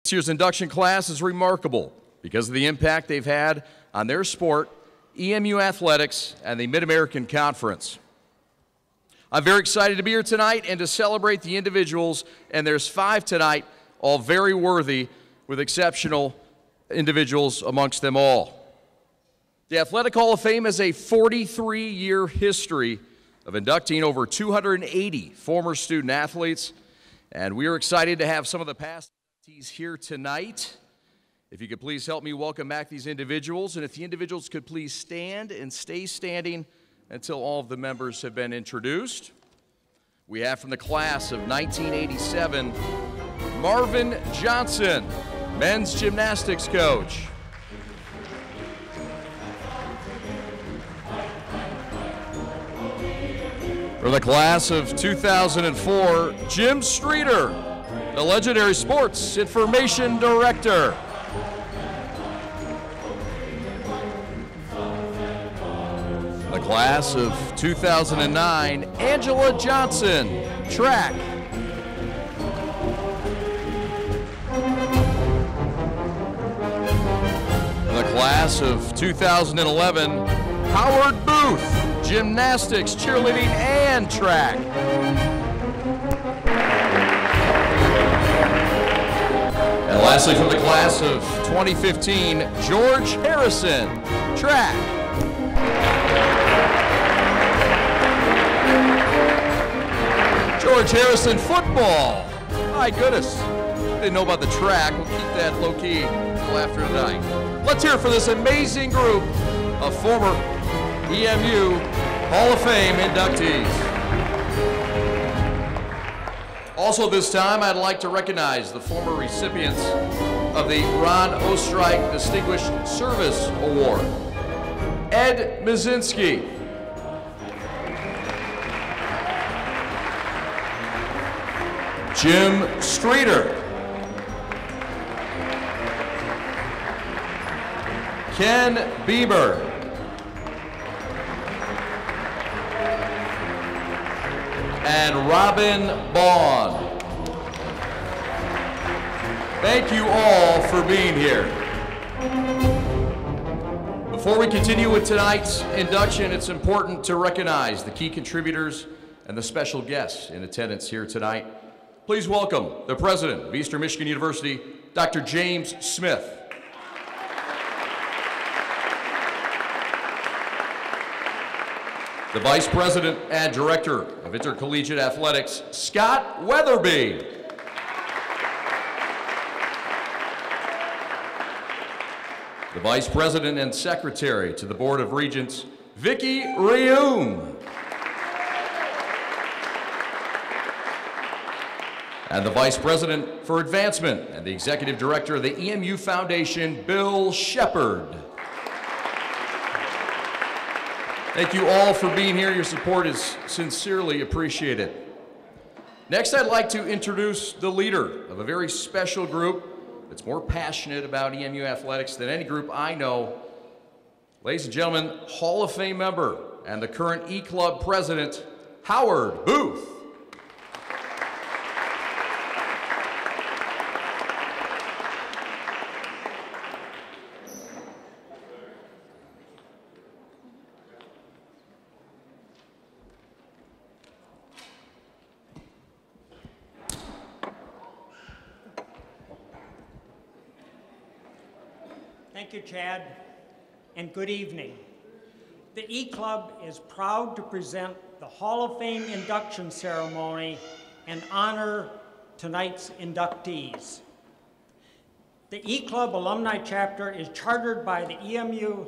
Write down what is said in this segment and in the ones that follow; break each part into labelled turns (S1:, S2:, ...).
S1: This year's induction class is remarkable because of the impact they've had on their sport, EMU athletics, and the Mid-American Conference. I'm very excited to be here tonight and to celebrate the individuals, and there's 5 tonight, all very worthy, with exceptional individuals amongst them all. The Athletic Hall of Fame has a 43-year history of inducting over 280 former student athletes, and we are excited to have some of the past inductees here tonight. If you could please help me welcome back these individuals, and if the individuals could please stand and stay standing until all of the members have been introduced. We have from the class of 1987, Marvin Johnson, men's gymnastics coach. For the class of 2004, Jim Streeter, the legendary sports information director. The class of 2009, Angela Johnson, track. The class of 2011, Howard Booth, gymnastics, cheerleading, and track. And lastly, from the class of 2015, George Harrison, track. George Harrison, football. My goodness. Didn't know about the track. We'll keep that low-key until after tonight. Let's hear it for this amazing group of former EMU Hall of Fame inductees. Also this time, I'd like to recognize the former recipients of the Ron Ostreich Distinguished Service Award. Ed Mazinski. Jim Streeter. Ken Bieber. And Robin Bond. Thank you all for being here. Before we continue with tonight's induction, it's important to recognize the key contributors and the special guests in attendance here tonight. Please welcome the President of Eastern Michigan University, Dr. James Smith. The Vice President and Director of Intercollegiate Athletics, Scott Weatherby. The Vice President and Secretary to the Board of Regents, Vicki Reum. And the Vice President for Advancement and the Executive Director of the EMU Foundation, Bill Shepard. Thank you all for being here. Your support is sincerely appreciated. Next, I'd like to introduce the leader of a very special group that's more passionate about EMU athletics than any group I know. Ladies and gentlemen, Hall of Fame member and the current E-Club president, Howard Booth.
S2: Thank you, Chad, and good evening. The E-Club is proud to present the Hall of Fame induction ceremony and honor tonight's inductees. The E-Club Alumni Chapter is chartered by the EMU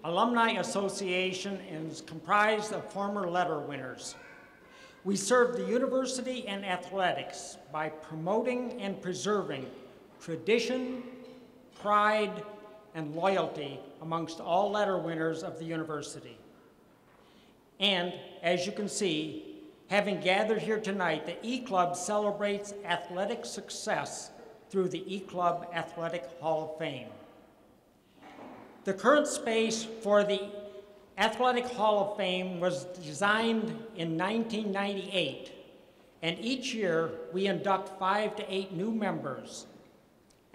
S2: Alumni Association and is comprised of former letter winners. We serve the university and athletics by promoting and preserving tradition, pride, and loyalty amongst all letter winners of the university. And as you can see, having gathered here tonight, the E-Club celebrates athletic success through the E-Club Athletic Hall of Fame. The current space for the Athletic Hall of Fame was designed in 1998, and each year we induct 5 to 8 new members.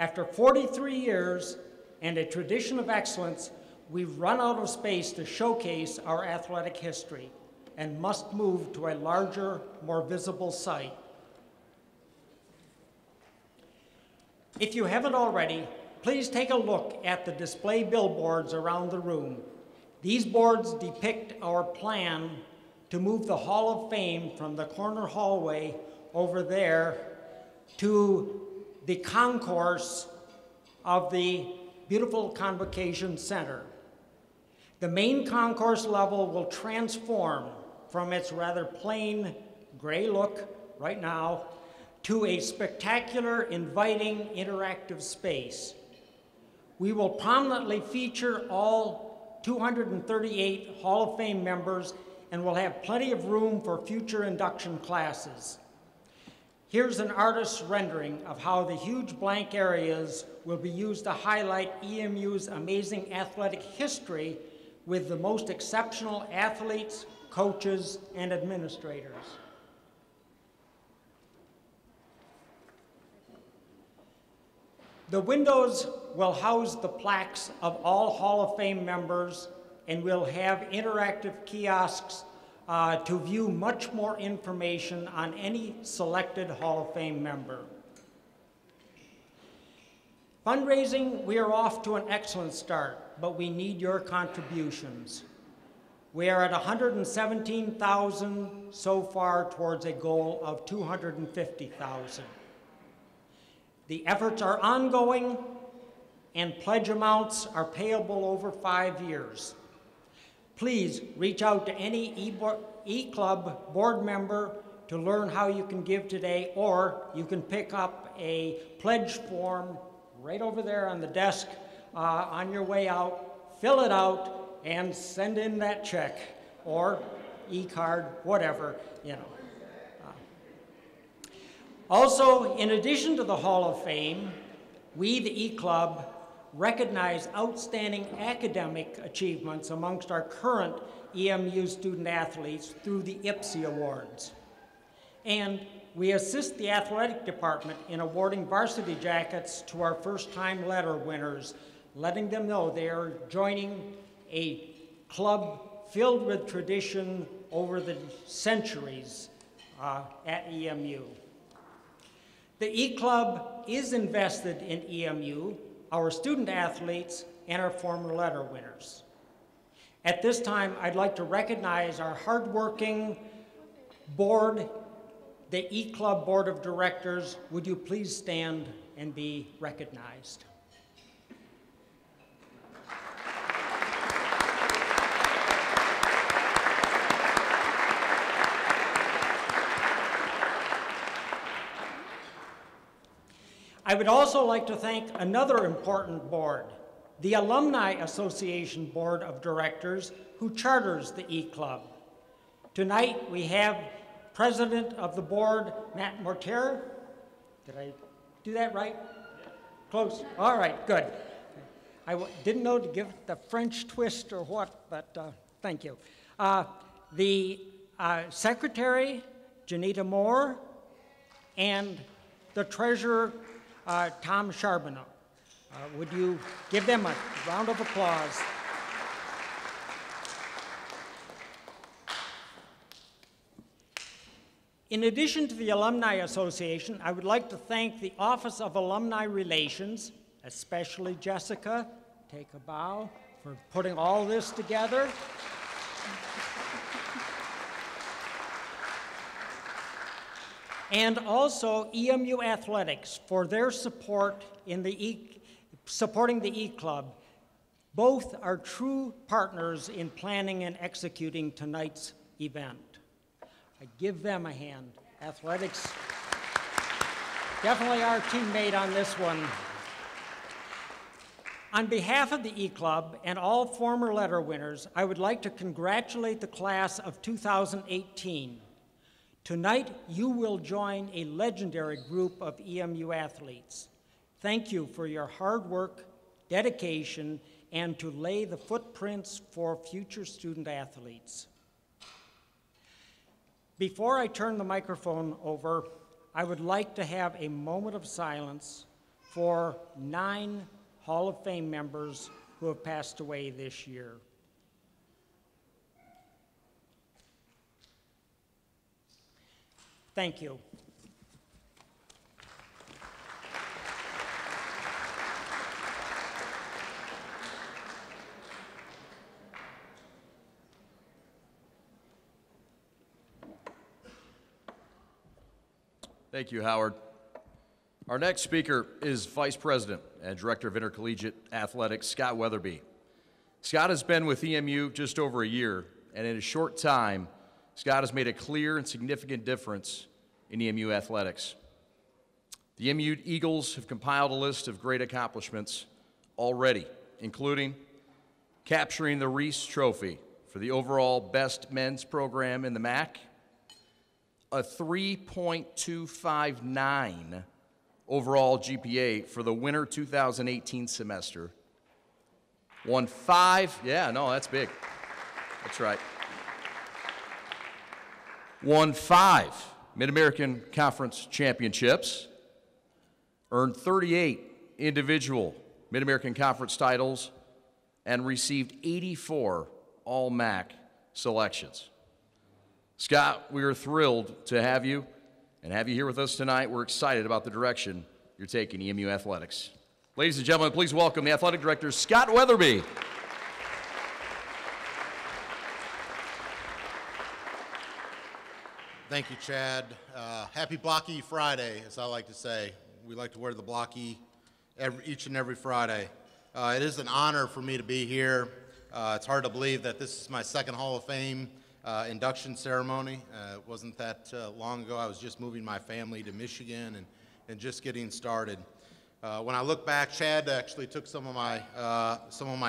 S2: After 43 years and a tradition of excellence, we've run out of space to showcase our athletic history and must move to a larger, more visible site. If you haven't already, please take a look at the display billboards around the room. These boards depict our plan to move the Hall of Fame from the corner hallway over there to the concourse of the beautiful Convocation Center. The main concourse level will transform from its rather plain gray look right now to a spectacular, inviting, interactive space. We will prominently feature all 238 Hall of Fame members and will have plenty of room for future induction classes. Here's an artist's rendering of how the huge blank areas will be used to highlight EMU's amazing athletic history with the most exceptional athletes, coaches, and administrators. The windows will house the plaques of all Hall of Fame members, and we'll have interactive kiosks to view much more information on any selected Hall of Fame member. Fundraising, we are off to an excellent start, but we need your contributions. We are at $117,000 so far towards a goal of $250,000. The efforts are ongoing, and pledge amounts are payable over 5 years. Please reach out to any E-Club board member to learn how you can give today, or you can pick up a pledge form right over there on the desk on your way out, fill it out, and send in that check, or e-card, whatever, you know. Also, in addition to the Hall of Fame, we, the E-Club, recognize outstanding academic achievements amongst our current EMU student athletes through the IPSI Awards. And we assist the athletic department in awarding varsity jackets to our first-time letter winners, letting them know they are joining a club filled with tradition over the centuries at EMU. The E-Club is invested in EMU, our student athletes, and our former letter winners. At this time, I'd like to recognize our hardworking board, the E-Club Board of Directors. Would you please stand and be recognized? I would also like to thank another important board, the Alumni Association Board of Directors, who charters the E-Club. Tonight we have President of the board, Matt Mortier. Did I do that right? Close. All right, good. I didn't know to give it the French twist or what, but thank you. The Secretary, Janita Moore, and the Treasurer, Tom Charbonneau. Would you give them a round of applause? In addition to the Alumni Association, I would like to thank the Office of Alumni Relations, especially Jessica, take a bow, for putting all this together. And also EMU Athletics for their support in supporting the E-Club. Both are true partners in planning and executing tonight's event. I give them a hand. Athletics, definitely our teammate on this one. On behalf of the E-Club and all former letter winners, I would like to congratulate the class of 2018. Tonight, you will join a legendary group of EMU athletes. Thank you for your hard work, dedication, and to lay the footprints for future student athletes. Before I turn the microphone over, I would like to have a moment of silence for 9 Hall of Fame members who have passed away this year. Thank you.
S1: Thank you, Howard. Our next speaker is Vice President and Director of Intercollegiate Athletics, Scott Weatherby. Scott has been with EMU just over a year, and in a short time, Scott has made a clear and significant difference in EMU athletics. The EMU Eagles have compiled a list of great accomplishments already, including capturing the Reese Trophy for the overall best men's program in the MAC, a 3.259 overall GPA for the winter 2018 semester, won 5, yeah, no, that's big. That's right. Won 5 Mid-American Conference championships, earned 38 individual Mid-American Conference titles, and received 84 All-MAC selections. Scott, we are thrilled to have you here with us tonight. We're excited about the direction you're taking EMU athletics. Ladies and gentlemen, please welcome the athletic director, Scott Weatherby.
S3: Thank you, Chad. Happy Blocky Friday, as I like to say. We like to wear the Blocky each and every Friday. It is an honor for me to be here. It's hard to believe that this is my second Hall of Fame induction ceremony. It wasn't that long ago. I was just moving my family to Michigan and just getting started. When I look back, Chad actually took some of my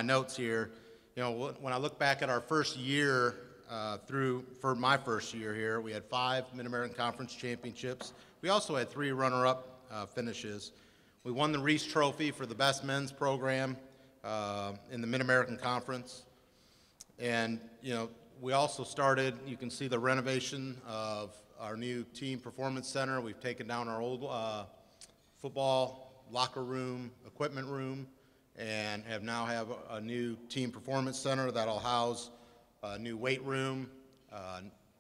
S3: notes here. You know, when I look back at our first year for my first year here, we had 5 Mid-American Conference championships. We also had 3 runner-up finishes. We won the Reese Trophy for the best men's program in the Mid-American Conference. And, you know, we also started, you can see the renovation of our new team performance center. We've taken down our old football locker room, equipment room, and now have a new team performance center that'll house a new weight room,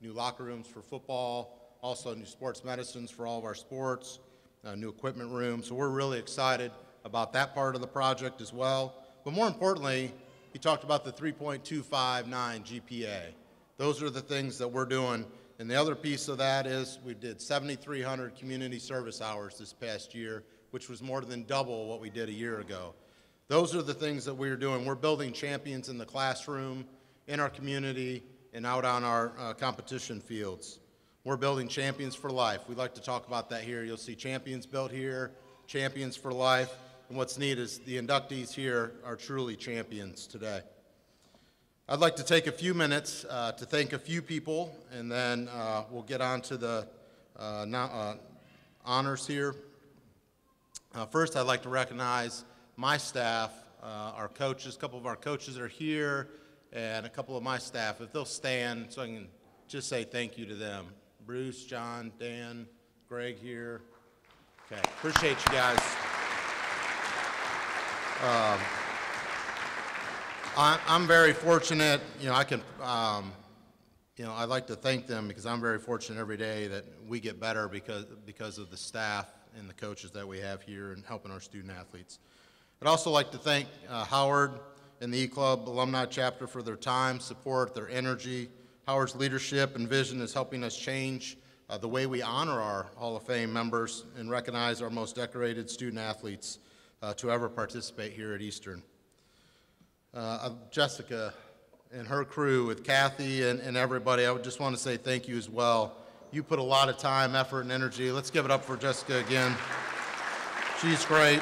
S3: new locker rooms for football, also new sports medicines for all of our sports, a new equipment room. So we're really excited about that part of the project as well. But more importantly, he talked about the 3.259 GPA. Those are the things that we're doing. And the other piece of that is we did 7,300 community service hours this past year, which was more than double what we did a year ago. Those are the things that we're doing. We're building champions in the classroom, in our community, and out on our competition fields. We're building champions for life. We like to talk about that here. You'll see champions built here, champions for life. And what's neat is the inductees here are truly champions today. I'd like to take a few minutes to thank a few people, and then we'll get on to the honors here. First, I'd like to recognize my staff, our coaches. A couple of our coaches are here, and a couple of my staff. If they'll stand so I can just say thank you to them. Bruce, John, Dan, Greg here. Okay, appreciate you guys. I'm very fortunate, you know, I'd like to thank them because I'm very fortunate every day that we get better because of the staff and the coaches that we have here and helping our student athletes. I'd also like to thank Howard and the E-Club Alumni Chapter for their time, support, their energy. Howard's leadership and vision is helping us change the way we honor our Hall of Fame members and recognize our most decorated student athletes to ever participate here at Eastern. Jessica and her crew with Kathy and everybody, I would just want to say thank you as well. You put a lot of time, effort, and energy. Let's give it up for Jessica again. She's great.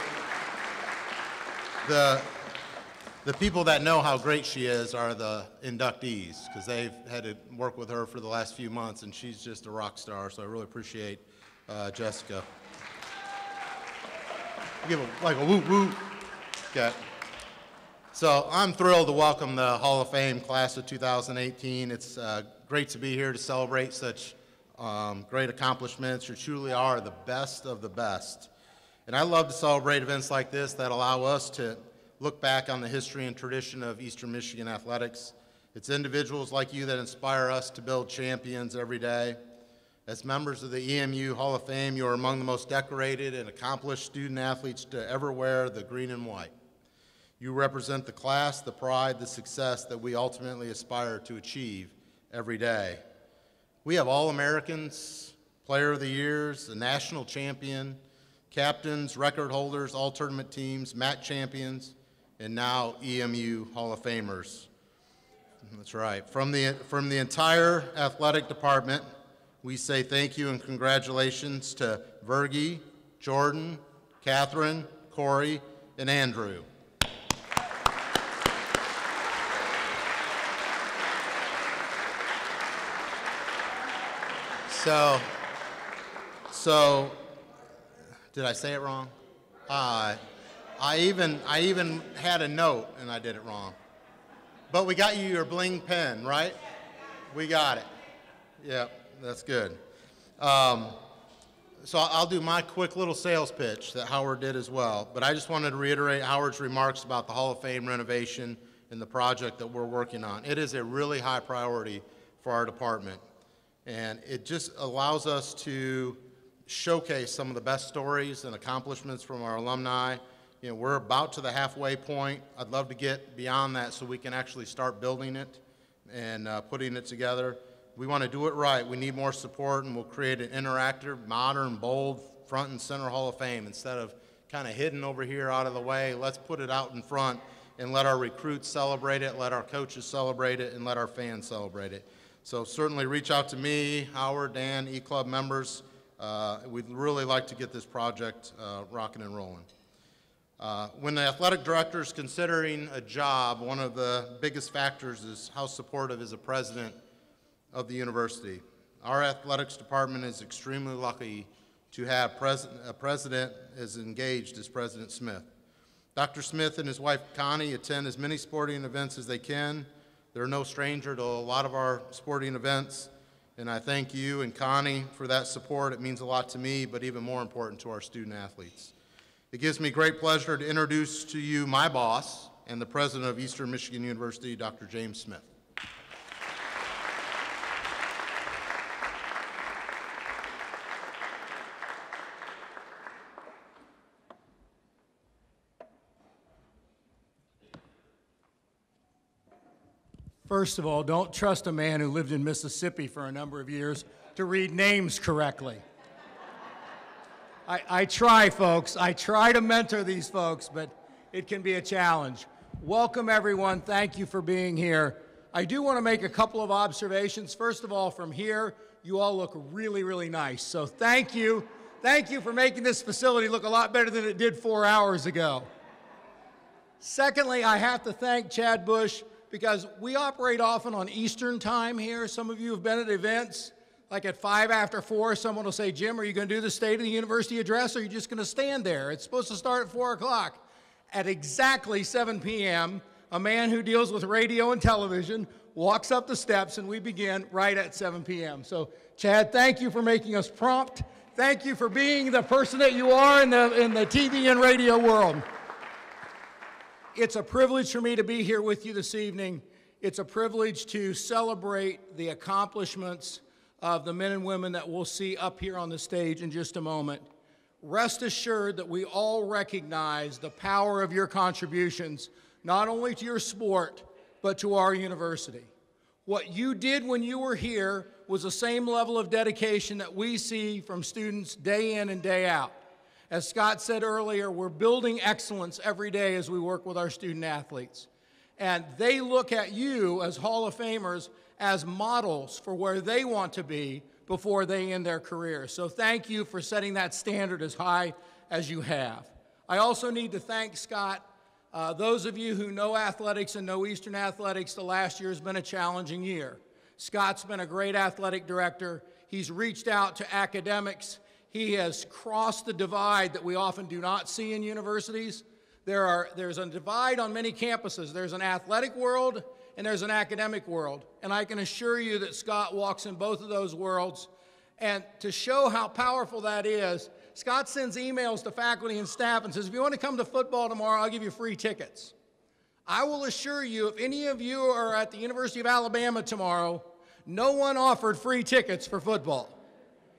S3: The people that know how great she is are the inductees, because they've had to work with her for the last few months, and she's just a rock star, so I really appreciate Jessica. Give like a whoop whoop. Okay. So I'm thrilled to welcome the Hall of Fame class of 2018. It's great to be here to celebrate such great accomplishments. You truly are the best of the best. And I love to celebrate events like this that allow us to look back on the history and tradition of Eastern Michigan athletics. It's individuals like you that inspire us to build champions every day. As members of the EMU Hall of Fame, you are among the most decorated and accomplished student athletes to ever wear the green and white. You represent the class, the pride, the success that we ultimately aspire to achieve every day. We have All-Americans, Player of the Years, a national champion, captains, record holders, all tournament teams, MAC champions, and now EMU Hall of Famers. That's right. From the entire athletic department, we say thank you and congratulations to Virgie, Jordan, Catherine, Corey, and Andrew. So, did I say it wrong? I even had a note and I did it wrong. But we got you your bling pen, right? We got it. Yeah, that's good. So I'll do my quick little sales pitch that Howard did as well. But I just wanted to reiterate Howard's remarks about the Hall of Fame renovation and the project that we're working on. It is a really high priority for our department. And it just allows us to showcase some of the best stories and accomplishments from our alumni. You know, we're about to the halfway point. I'd love to get beyond that so we can actually start building it and putting it together. We want to do it right. We need more support, and we'll create an interactive, modern, bold, front and center Hall of Fame. Instead of kind of hidden over here out of the way, let's put it out in front and let our recruits celebrate it, let our coaches celebrate it, and let our fans celebrate it. So certainly reach out to me, Howard, Dan, E-Club members. We'd really like to get this project rocking and rolling. When the athletic director is considering a job, one of the biggest factors is how supportive is the president of the university. Our athletics department is extremely lucky to have a president as engaged as President Smith. Dr. Smith and his wife Connie attend as many sporting events as they can. They're no stranger to a lot of our sporting events, and I thank you and Connie for that support. It means a lot to me, but even more important to our student athletes. It gives me great pleasure to introduce to you my boss and the president of Eastern Michigan University, Dr. James Smith.
S4: First of all, don't trust a man who lived in Mississippi for a number of years to read names correctly. I try, folks. I try to mentor these folks, but it can be a challenge. Welcome, everyone. Thank you for being here. I do want to make a couple of observations. First of all, from here, you all look really, really nice. So thank you. Thank you for making this facility look a lot better than it did 4 hours ago. Secondly, I have to thank Chad Bush, because we operate often on Eastern time here. Some of you have been at events, like at 5 after 4, someone will say, Jim, are you going to do the State of the University address, or are you just going to stand there? It's supposed to start at 4 o'clock. At exactly 7 p.m., a man who deals with radio and television walks up the steps, and we begin right at 7 p.m. So, Chad, thank you for making us prompt. Thank you for being the person that you are in the TV and radio world. It's a privilege for me to be here with you this evening. It's a privilege to celebrate the accomplishments of the men and women that we'll see up here on the stage in just a moment. Rest assured that we all recognize the power of your contributions, not only to your sport, but to our university. What you did when you were here was the same level of dedication that we see from students day in and day out. As Scott said earlier, we're building excellence every day as we work with our student athletes. And they look at you as Hall of Famers as models for where they want to be before they end their career. So thank you for setting that standard as high as you have. I also need to thank Scott. Those of you who know athletics and know Eastern athletics, the last year has been a challenging year. Scott's been a great athletic director. He's reached out to academics. He has crossed the divide that we often do not see in universities. There's a divide on many campuses. There's an athletic world and there's an academic world. And I can assure you that Scott walks in both of those worlds. And to show how powerful that is, Scott sends emails to faculty and staff and says, if you want to come to football tomorrow, I'll give you free tickets. I will assure you, if any of you are at the University of Alabama tomorrow, no one offered free tickets for football.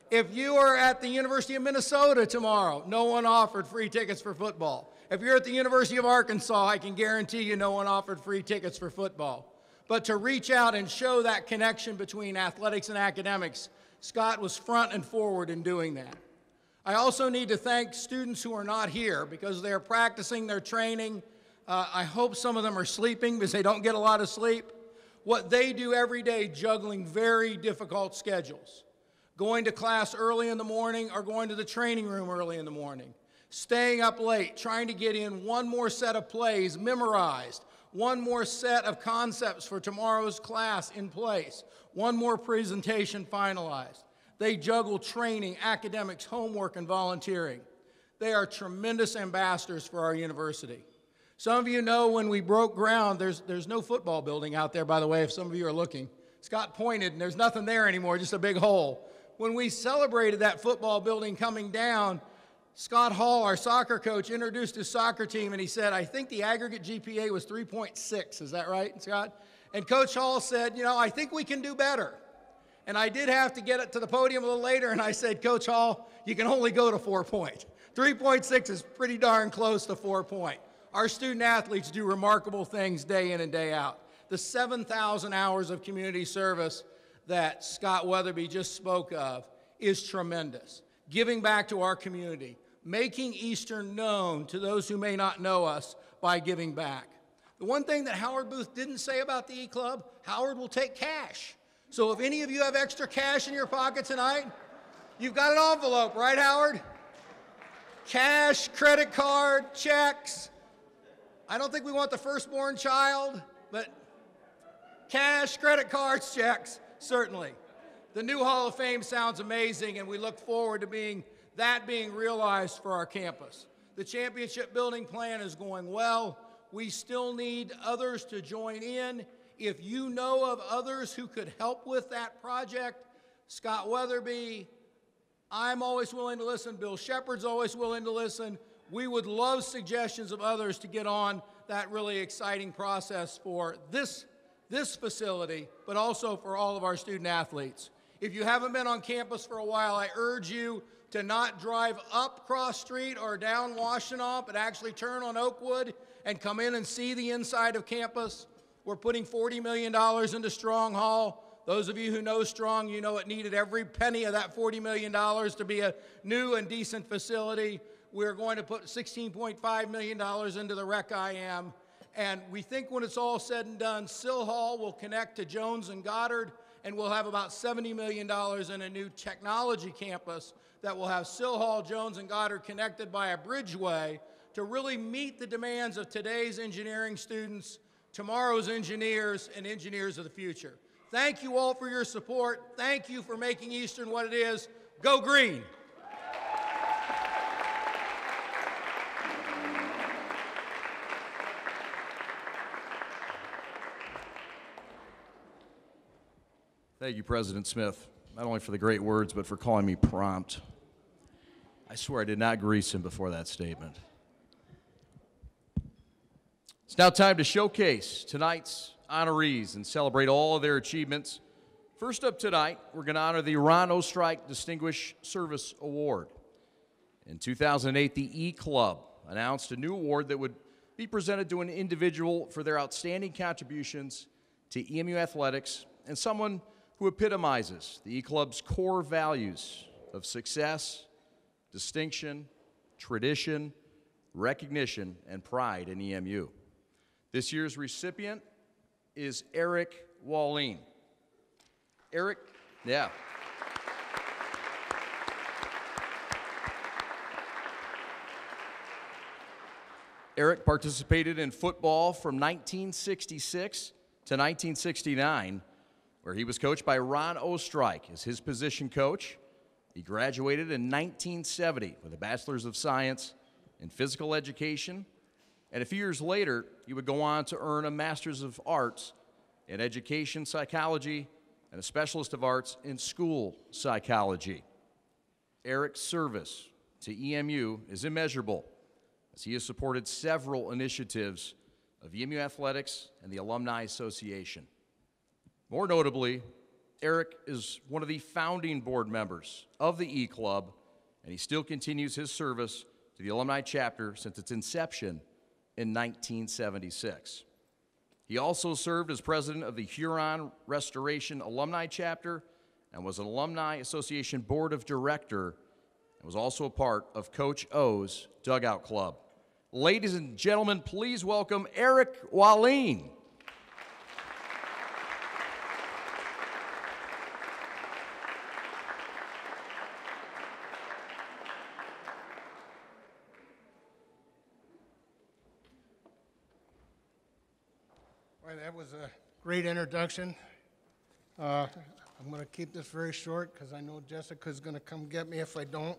S4: If you are at the University of Minnesota tomorrow, no one offered free tickets for football. If you're at the University of Arkansas, I can guarantee you no one offered free tickets for football. But to reach out and show that connection between athletics and academics, Scott was front and forward in doing that. I also need to thank students who are not here because they're practicing, they're training. I hope some of them are sleeping because they don't get a lot of sleep. What they do every day, juggling very difficult schedules. Going to class early in the morning or going to the training room early in the morning. Staying up late, trying to get in one more set of plays memorized, one more set of concepts for tomorrow's class in place, one more presentation finalized. They juggle training, academics, homework, and volunteering. They are tremendous ambassadors for our university. Some of you know when we broke ground, there's no football building out there, by the way, if some of you are looking. Scott pointed, and there's nothing there anymore, just a big hole. When we celebrated that football building coming down, Scott Hall, our soccer coach, introduced his soccer team, and he said, I think the aggregate GPA was 3.6. Is that right, Scott? And Coach Hall said, you know, I think we can do better. And I did have to get it to the podium a little later, and I said, Coach Hall, you can only go to 4 point. 3.6 is pretty darn close to 4 point. Our student athletes do remarkable things day in and day out. The 7,000 hours of community service that Scott Weatherby just spoke of is tremendous. Giving back to our community, making Eastern known to those who may not know us by giving back. The one thing that Howard Booth didn't say about the E-Club, Howard will take cash. So if any of you have extra cash in your pocket tonight, you've got an envelope, right, Howard? Cash, credit card, checks. I don't think we want the firstborn child, but cash, credit cards, checks, certainly. The new Hall of Fame sounds amazing, and we look forward to being realized for our campus. The championship building plan is going well. We still need others to join in. If you know of others who could help with that project, Scott Weatherby, I'm always willing to listen. Bill Shepard's always willing to listen. We would love suggestions of others to get on that really exciting process for this facility, but also for all of our student athletes. If you haven't been on campus for a while, I urge you to not drive up Cross Street or down Washtenaw, but actually turn on Oakwood and come in and see the inside of campus. We're putting $40 million into Strong Hall. Those of you who know Strong, you know it needed every penny of that $40 million to be a new and decent facility. We're going to put $16.5 million into the Rec IM. And we think when it's all said and done, Sill Hall will connect to Jones and Goddard, and we'll have about $70 million in a new technology campus that will have Sill Hall, Jones, and Goddard connected by a bridgeway to really meet the demands of today's engineering students, tomorrow's engineers, and engineers of the future. Thank you all for your support. Thank you for making Eastern what it is. Go Green!
S1: Thank you, President Smith, not only for the great words, but for calling me prompt. I swear I did not grease him before that statement. It's now time to showcase tonight's honorees and celebrate all of their achievements. First up tonight, we're going to honor the Ron Ostrike Distinguished Service Award. In 2008, the E-Club announced a new award that would be presented to an individual for their outstanding contributions to EMU athletics and someone who epitomizes the E-Club's core values of success, distinction, tradition, recognition, and pride in EMU. This year's recipient is Eric Walleen. Eric, yeah. Eric participated in football from 1966 to 1969, where he was coached by Ron Ostrike as his position coach. He graduated in 1970 with a Bachelor's of Science in Physical Education, and a few years later, he would go on to earn a Master's of Arts in Education Psychology and a Specialist of Arts in School Psychology. Eric's service, to EMU is immeasurable, as he has supported several initiatives of EMU Athletics and the Alumni Association. More notably, Eric is one of the founding board members of the E-Club, and he still continues his service to the alumni chapter since its inception in 1976. He also served as president of the Huron Restoration Alumni Chapter and was an Alumni Association Board of Director and was also a part of Coach O's Dugout Club. Ladies and gentlemen, please welcome Eric Wallin.
S5: Well, that was a great introduction. I'm going to keep this very short because I know Jessica's going to come get me if I don't.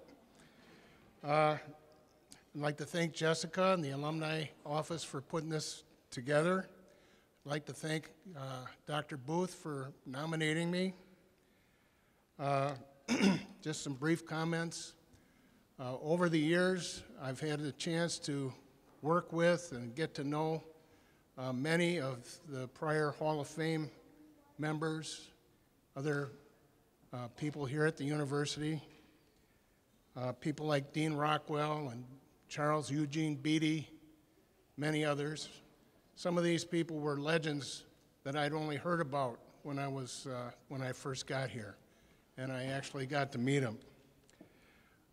S5: I'd like to thank Jessica and the Alumni Office for putting this together. I'd like to thank Dr. Booth for nominating me. Just some brief comments. Over the years, I've had the chance to work with and get to know many of the prior Hall of Fame members, other people here at the university, people like Dean Rockwell and Charles Eugene Beatty, many others. Some of these people were legends that I'd only heard about when I first got here, and I actually got to meet them.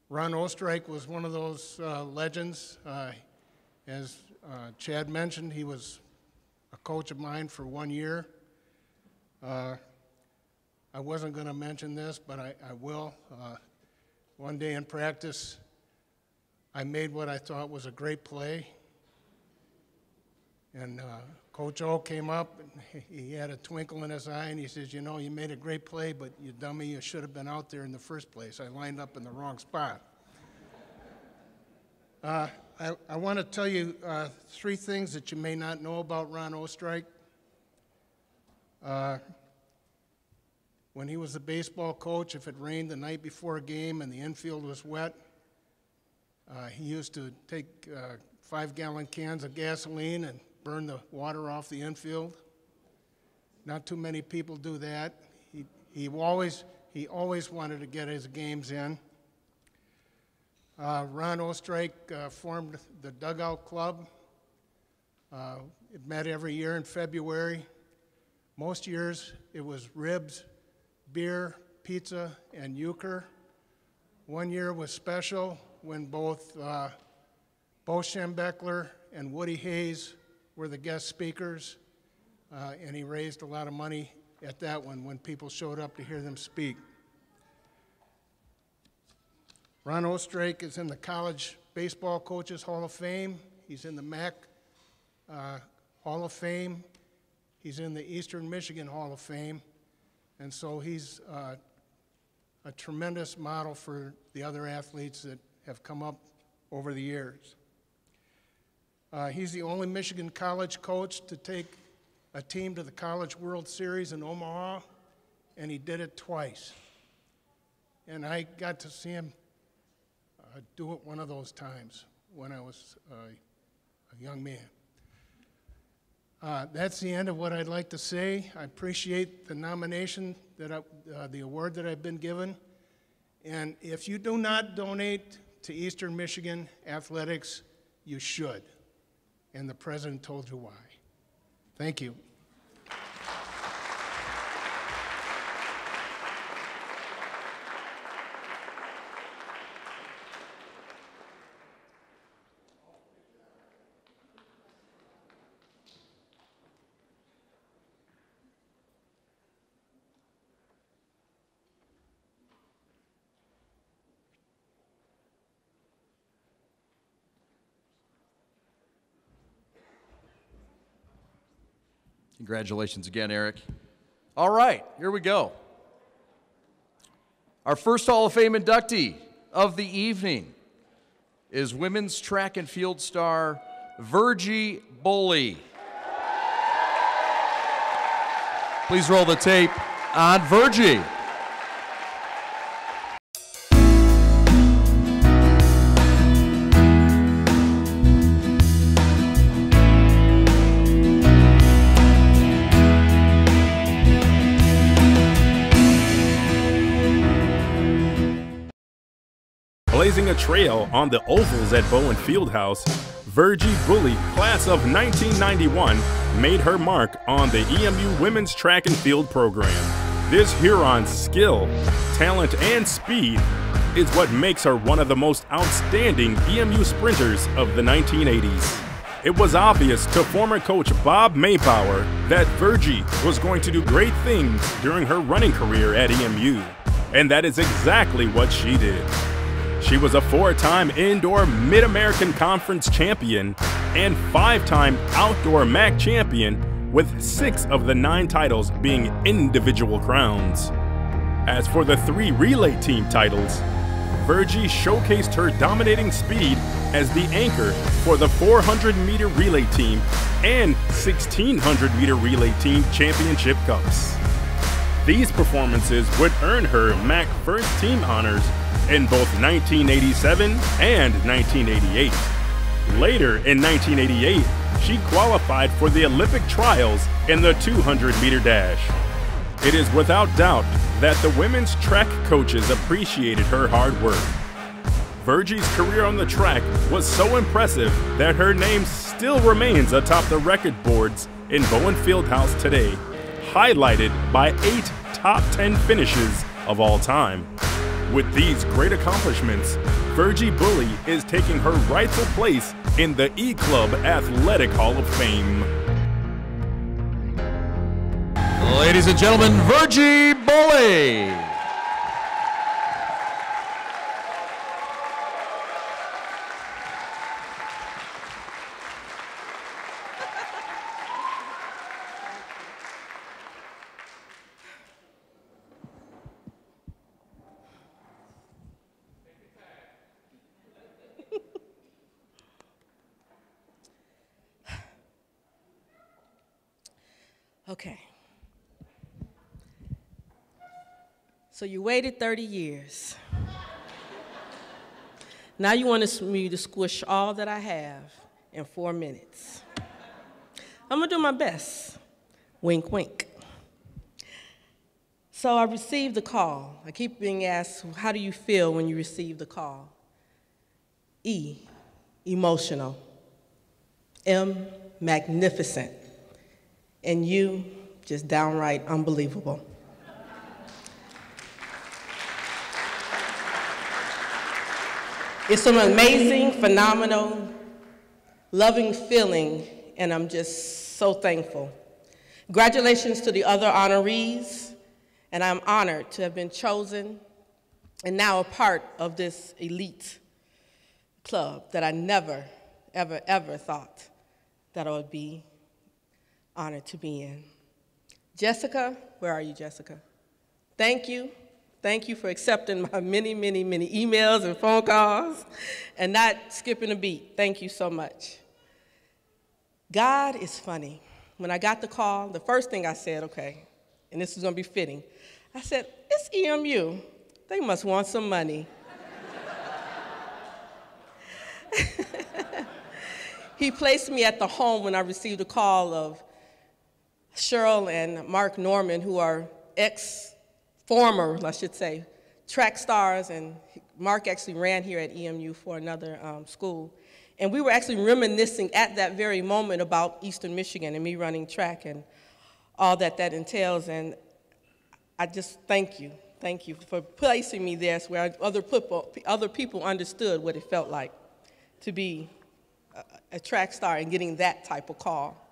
S5: Ron Ostrike was one of those legends. As Chad mentioned, he was a coach of mine for 1 year. I wasn't going to mention this, but I will. One day in practice, I made what I thought was a great play. And Coach O came up, and he had a twinkle in his eye, and he says, you know, you made a great play, but you dummy, you should have been out there in the first place. I lined up in the wrong spot. I want to tell you 3 things that you may not know about Ron Ostrike. When he was a baseball coach, if it rained the night before a game and the infield was wet, he used to take 5-gallon cans of gasoline and burn the water off the infield. Not too many people do that. He always wanted to get his games in. Ron Ostrike formed the Dugout Club. It met every year in February. Most years it was ribs, beer, pizza, and euchre. 1 year was special when both Bo Schembechler and Woody Hayes were the guest speakers, and he raised a lot of money at that one when people showed up to hear them speak. Ron Ostrike is in the College Baseball Coaches Hall of Fame. He's in the MAC Hall of Fame. He's in the Eastern Michigan Hall of Fame. And so he's a tremendous model for the other athletes that have come up over the years. He's the only Michigan college coach to take a team to the College World Series in Omaha, and he did it twice. And I got to see him do it one of those times when I was a young man. That's the end of what I'd like to say. I appreciate the nomination, the award that I've been given. And if you do not donate to Eastern Michigan Athletics, you should. And the president told you why. Thank you.
S1: Congratulations again, Eric. All right, here we go. Our first Hall of Fame inductee of the evening is women's track and field star Virgie Boley. Please roll the tape on Virgie.
S6: blazing a trail on the ovals at Bowen Fieldhouse, Virgie Bully, class of 1991, made her mark on the EMU women's track and field program. This Huron's skill, talent, and speed is what makes her one of the most outstanding EMU sprinters of the 1980s. It was obvious to former coach Bob Maybauer that Virgie was going to do great things during her running career at EMU, and that is exactly what she did. She was a 4-time indoor Mid-American Conference champion and 5-time outdoor MAC champion, with 6 of the 9 titles being individual crowns. As for the 3 relay team titles, Virgie showcased her dominating speed as the anchor for the 400-meter relay team and 1600-meter relay team championship cups. These performances would earn her MAC first team honors in both 1987 and 1988. Later in 1988, she qualified for the Olympic trials in the 200-meter dash. It is without doubt that the women's track coaches appreciated her hard work. Virgie's career on the track was so impressive that her name still remains atop the record boards in Bowen Fieldhouse today, highlighted by 8 top 10 finishes of all time. With these great accomplishments, Virgie Bully is taking her rightful place in the E-Club Athletic Hall of Fame.
S1: Ladies and gentlemen, Virgie Bully.
S7: Okay. So you waited 30 years. Now you want me to squish all that I have in 4 minutes. I'm gonna do my best. Wink, wink. So I received the call. I keep being asked, how do you feel when you receive the call? E, emotional. M, magnificent. And U, just downright unbelievable. It's an amazing, phenomenal, loving feeling, and I'm just so thankful. Congratulations to the other honorees, and I'm honored to have been chosen and now a part of this elite club that I never, ever, ever thought that I would be honored to be in. Jessica, where are you, Jessica? Thank you. Thank you for accepting my many, many, many emails and phone calls and not skipping a beat. Thank you so much. God is funny. When I got the call, the first thing I said, okay, and this is gonna be fitting, I said, it's EMU. They must want some money. He placed me at the home when I received a call of Cheryl and Mark Norman, who are former, I should say, track stars, and Mark actually ran here at EMU for another school. And we were actually reminiscing at that very moment about Eastern Michigan and me running track and all that that entails. And I just thank you for placing me there where other people understood what it felt like to be a track star and getting that type of call.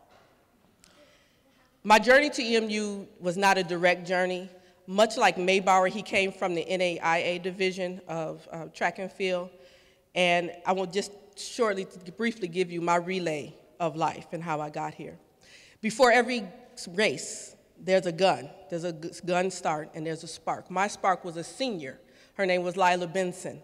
S7: My journey to EMU was not a direct journey. Much like Maybauer, he came from the NAIA division of track and field. And I will just briefly give you my relay of life and how I got here. Before every race, there's a gun. There's a gun start and there's a spark. My spark was a senior. Her name was Lila Benson.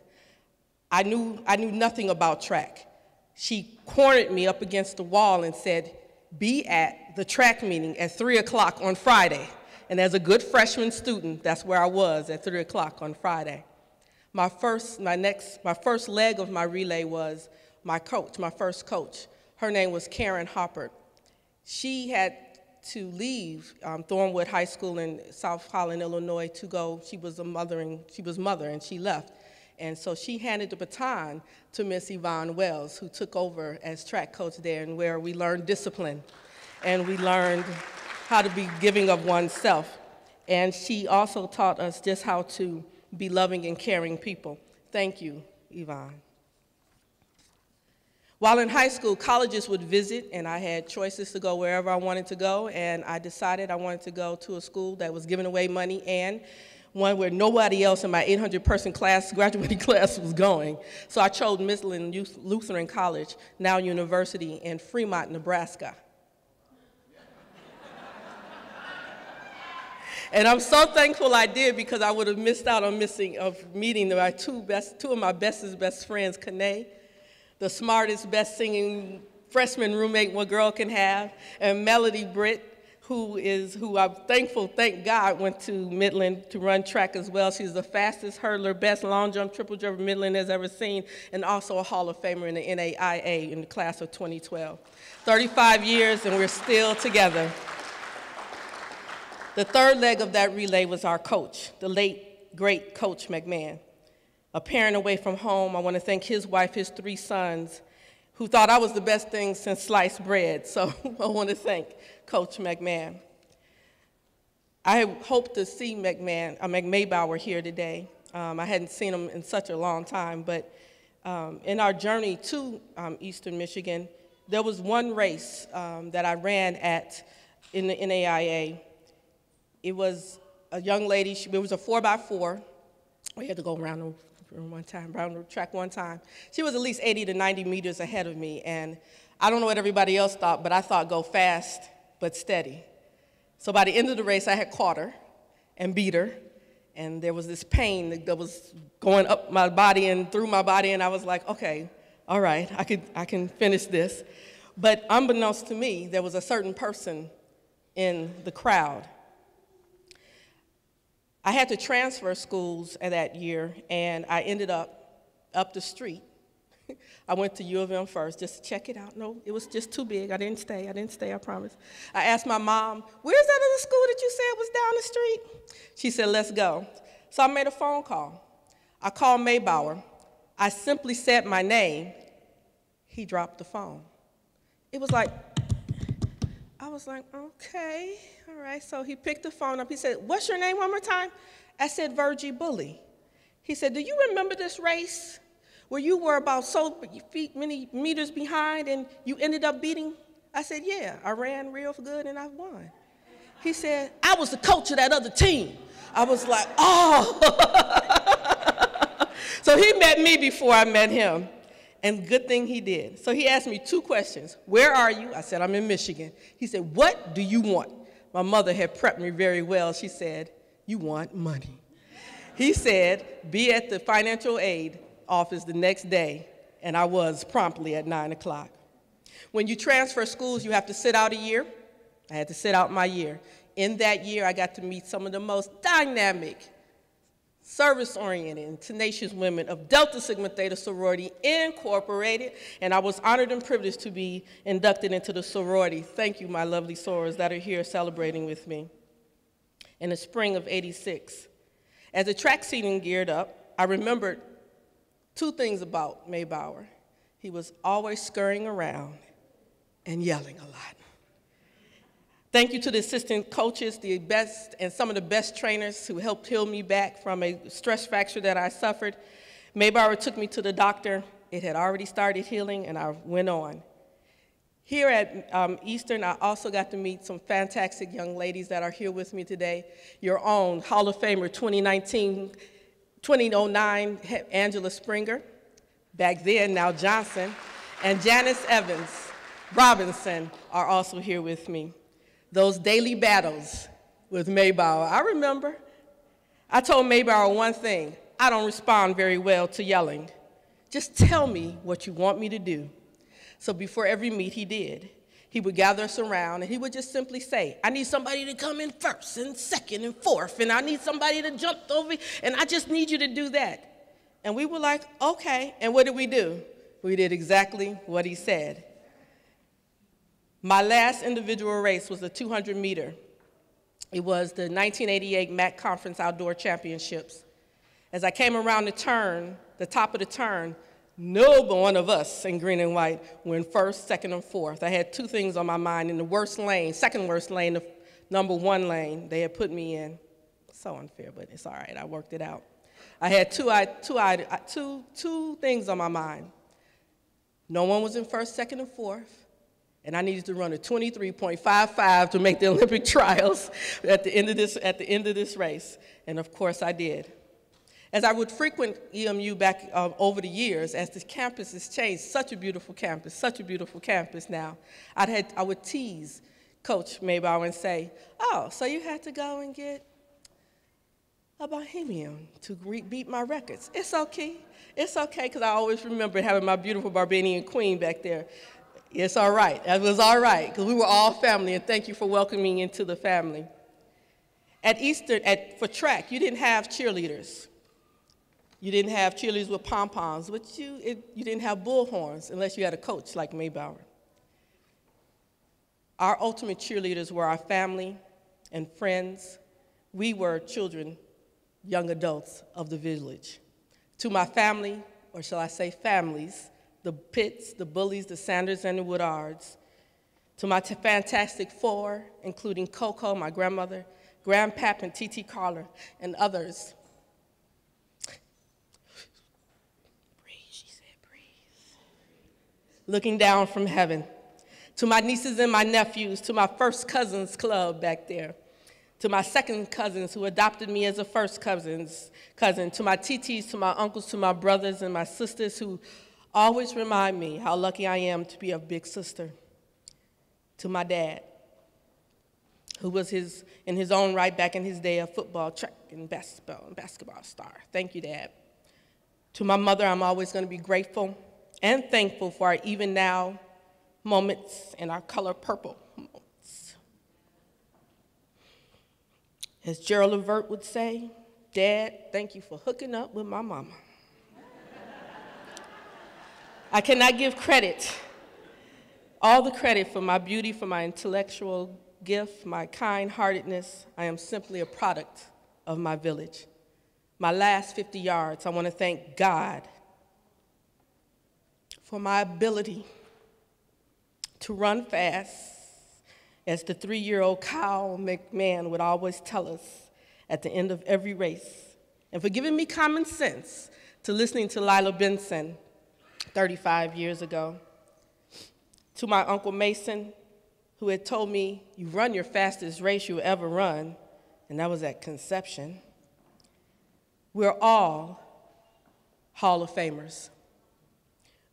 S7: I knew nothing about track. She cornered me up against the wall and said, be at the track meeting at 3 o'clock on Friday. And as a good freshman student, that's where I was at 3 o'clock on Friday. My first leg of my relay was my coach, my first coach. Her name was Karen Hoppert. She had to leave Thornwood High School in South Holland, Illinois to go. She was mother and she left. And so she handed the baton to Miss Yvonne Wells, who took over as track coach there, and where we learned discipline and we learned how to be giving of oneself. And she also taught us just how to be loving and caring people. Thank you, Yvonne. While in high school, colleges would visit, and I had choices to go wherever I wanted to go, and I decided I wanted to go to a school that was giving away money and one where nobody else in my 800-person class, graduating class, was going. So I chose Midland Lutheran College, now university, in Fremont, Nebraska. And I'm so thankful I did, because I would have missed out on meeting my two of my bestest best friends, Kanae, the smartest, best singing freshman roommate one girl can have, and Melody Britt, who I'm thankful, thank God, went to Midland to run track as well. She's the fastest hurdler, best long jump, triple jump Midland has ever seen, and also a Hall of Famer in the NAIA in the class of 2012. 35 years, and we're still together. The third leg of that relay was our coach, the late, great Coach McMahon. A parent away from home, I want to thank his wife, his 3 sons, who thought I was the best thing since sliced bread. So I want to thank Coach McMahon. I hope to see McMaybauer here today. I hadn't seen him in such a long time, but in our journey to Eastern Michigan, there was one race that I ran in the NAIA. It was a young lady, it was a 4x4. We had to go around the track one time. She was at least 80 to 90 meters ahead of me, and I don't know what everybody else thought, but I thought go fast but steady. So by the end of the race, I had caught her and beat her, and there was this pain that was going up my body and through my body, and I was like, okay, all right, I can finish this. But unbeknownst to me, there was a certain person in the crowd. I had to transfer schools that year, and I ended up the street. I went to U of M first just to check it out. No, it was just too big. I didn't stay, I promise. I asked my mom, where's that other school that you said was down the street? She said, let's go. So I made a phone call. I called Maybauer. I simply said my name. He dropped the phone. It was like, I was like, okay, all right. So he picked the phone up. He said, what's your name one more time? I said, Virgie Bully. He said, do you remember this race where you were about so many meters behind and you ended up beating? I said, yeah, I ran real good and I won. He said, I was the coach of that other team. I was like, oh. So he met me before I met him. And good thing he did. So he asked me 2 questions. Where are you? I said, I'm in Michigan. He said, what do you want? My mother had prepped me very well. She said, you want money. He said, be at the financial aid office the next day. And I was promptly at 9 o'clock. When you transfer schools, you have to sit out a year. I had to sit out my year. In that year, I got to meet some of the most dynamic, service-oriented, and tenacious women of Delta Sigma Theta Sorority Incorporated, and I was honored and privileged to be inducted into the sorority. Thank you, my lovely sorors that are here celebrating with me. In the spring of '86, as the track season geared up, I remembered 2 things about Maybauer. He was always scurrying around and yelling a lot. Thank you to the assistant coaches, the best, and some of the best trainers who helped heal me back from a stress fracture that I suffered. Maybauer took me to the doctor. It had already started healing, and I went on. Here at Eastern, I also got to meet some fantastic young ladies that are here with me today. Your own Hall of Famer 2009 Angela Springer, back then, now Johnson, and Janice Evans Robinson are also here with me. Those daily battles with Maybauer. I remember. I told Maybauer one thing. I don't respond very well to yelling. Just tell me what you want me to do. So before every meet, he did. He would gather us around, and he would just simply say, I need somebody to come in first and second and fourth, and I need somebody to jump over, and I just need you to do that. And we were like, okay. And what did we do? We did exactly what he said. My last individual race was the 200-meter. It was the 1988 MAC Conference Outdoor Championships. As I came around the turn, the top of the turn, no one of us in green and white were in first, second, and fourth. I had two things on my mind. In the worst lane, second worst lane, the number 1 lane, they had put me in. So unfair, but it's all right. I worked it out. I had two things on my mind. No one was in first, second, and fourth, and I needed to run a 23.55 to make the Olympic trials at the end of this race. And of course, I did. As I would frequent EMU back over the years, as the campus has changed, such a beautiful campus now, I would tease Coach Maybauer and say, oh, so you had to go and get a Bohemian to beat my records. It's okay, because I always remember having my beautiful Barbadian queen back there. It's all right, it was all right, because we were all family, and thank you for welcoming me into the family. At Eastern, for track, you didn't have cheerleaders. You didn't have cheerleaders with pom-poms, but you didn't have bullhorns unless you had a coach like Maybauer. Our ultimate cheerleaders were our family and friends. We were children, young adults of the village. To my family, or shall I say families, the Pitts, the Bullies, the Sanders, and the Woodards. To my Fantastic Four, including Coco, my grandmother, Grandpap and T.T. Carter, and others. Looking down from heaven, to my nieces and my nephews, to my first cousins club back there, to my second cousins who adopted me as a first cousin, to my TTs, to my uncles, to my brothers and my sisters who always remind me how lucky I am to be a big sister, to my dad, who was in his own right back in his day a football, track, and basketball star. Thank you, Dad. To my mother, I'm always going to be grateful and thankful for our even now moments and our color purple moments. As Gerald Levert would say, Dad, thank you for hooking up with my mama. I cannot give credit, all the credit for my beauty, for my intellectual gift, my kind-heartedness. I am simply a product of my village. My last 50 yards, I want to thank God for my ability to run fast, as the 3-year-old Kyle McMahon would always tell us at the end of every race, and for giving me common sense to listening to Lila Benson 35 years ago. To my Uncle Mason, who had told me, you run your fastest race you ever run, and that was at conception. We're all Hall of Famers.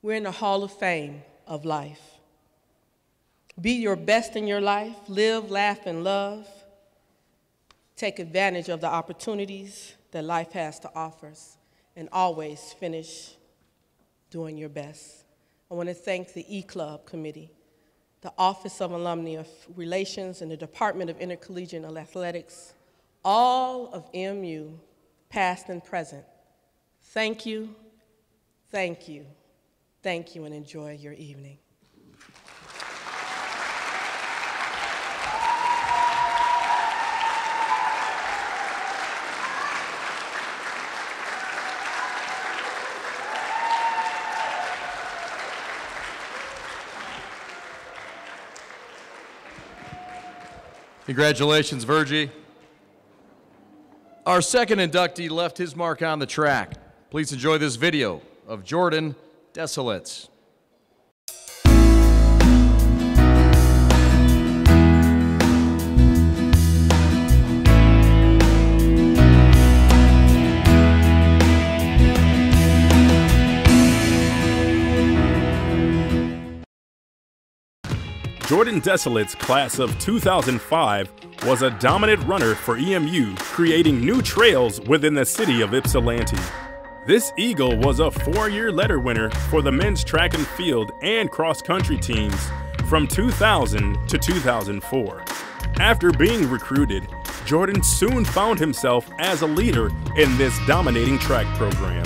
S7: We're in the Hall of Fame of life. Be your best in your life, live, laugh, and love. Take advantage of the opportunities that life has to offer, and always finish doing your best. I want to thank the E-Club Committee, the Office of Alumni Relations, and the Department of Intercollegiate Athletics, all of EMU, past and present. Thank you, thank you, thank you, and enjoy your evening.
S1: Congratulations, Virgie. Our second inductee left his mark on the track. Please enjoy this video of Jordan Desilets.
S6: Jordan Desilets' class of 2005 was a dominant runner for EMU, creating new trails within the city of Ypsilanti. This Eagle was a 4-year letter winner for the men's track and field and cross-country teams from 2000 to 2004. After being recruited, Jordan soon found himself as a leader in this dominating track program.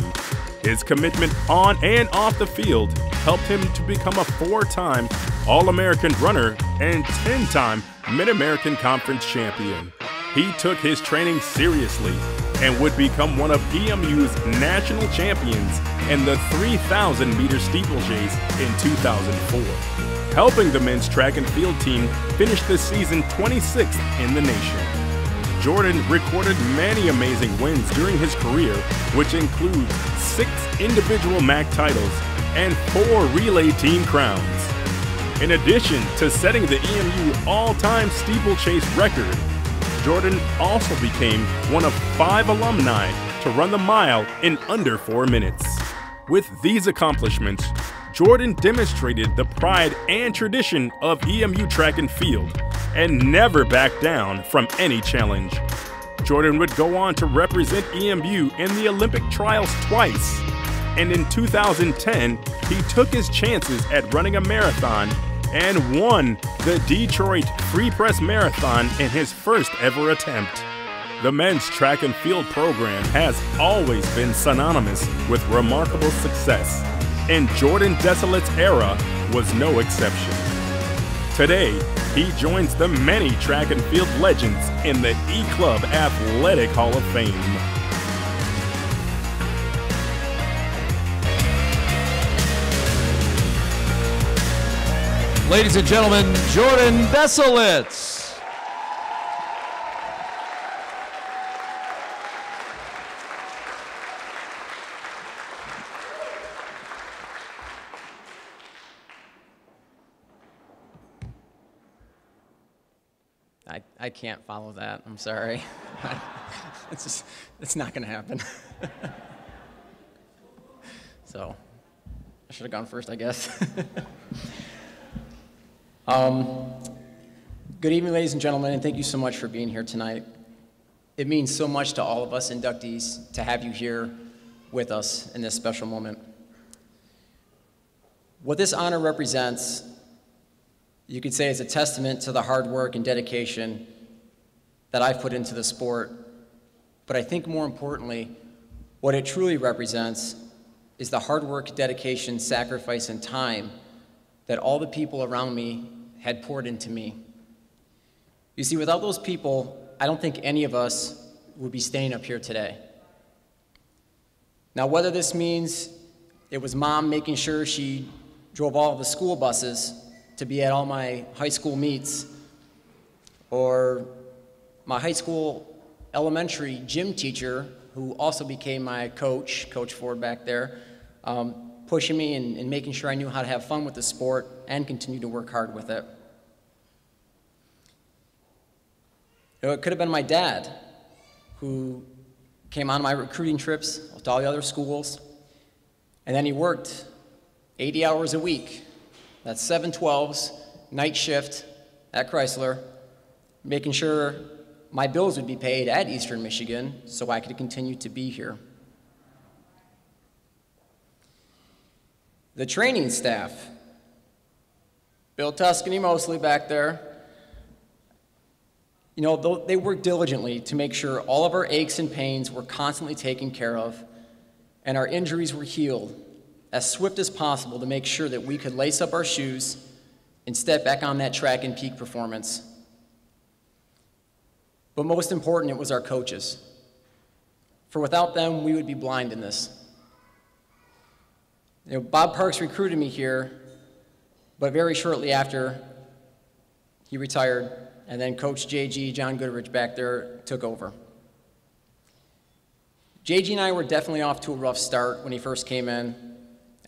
S6: His commitment on and off the field helped him to become a 4-time All-American runner and 10-time Mid-American Conference champion. He took his training seriously and would become one of EMU's national champions in the 3,000-meter steeplechase in 2004, helping the men's track and field team finish the season 26th in the nation. Jordan recorded many amazing wins during his career, which includes 6 individual MAC titles and 4 relay team crowns. In addition to setting the EMU all-time steeplechase record, Jordan also became one of 5 alumni to run the mile in under 4 minutes. With these accomplishments, Jordan demonstrated the pride and tradition of EMU track and field and never backed down from any challenge. Jordan would go on to represent EMU in the Olympic trials twice, and in 2010, he took his chances at running a marathon and won the Detroit Free Press Marathon in his first ever attempt. The men's track and field program has always been synonymous with remarkable success, and Jordan Desolete's era was no exception. Today, he joins the many track and field legends in the E-Club Athletic Hall of Fame.
S1: Ladies and gentlemen, Jordan Desolete.
S8: I can't follow that. I'm sorry. It's not going to happen. So I should have gone first, I guess. Good evening, ladies and gentlemen, and thank you so much for being here tonight. It means so much to all of us inductees to have you here with us in this special moment. What this honor represents, you could say, is a testament to the hard work and dedication that I've put into the sport, but I think more importantly, what it truly represents is the hard work, dedication, sacrifice, and time that all the people around me had poured into me. You see, without those people, I don't think any of us would be staying up here today. Now, whether this means it was Mom making sure she drove all of the school buses to be at all my high school meets, or my high school elementary gym teacher, who also became my coach, Coach Ford back there, pushing me and making sure I knew how to have fun with the sport and continue to work hard with it. It could have been my dad, who came on my recruiting trips to all the other schools, and then he worked 80 hours a week. That's 7 12s, night shift at Chrysler, making sure my bills would be paid at Eastern Michigan so I could continue to be here. The training staff, Bill Tuscany mostly back there, you know, they worked diligently to make sure all of our aches and pains were constantly taken care of and our injuries were healed as swift as possible to make sure that we could lace up our shoes and step back on that track and peak performance. But most important, it was our coaches. For without them, we would be blind in this. You know, Bob Parks recruited me here, but very shortly after, he retired, and then Coach JG, John Goodrich back there, took over. JG and I were definitely off to a rough start when he first came in.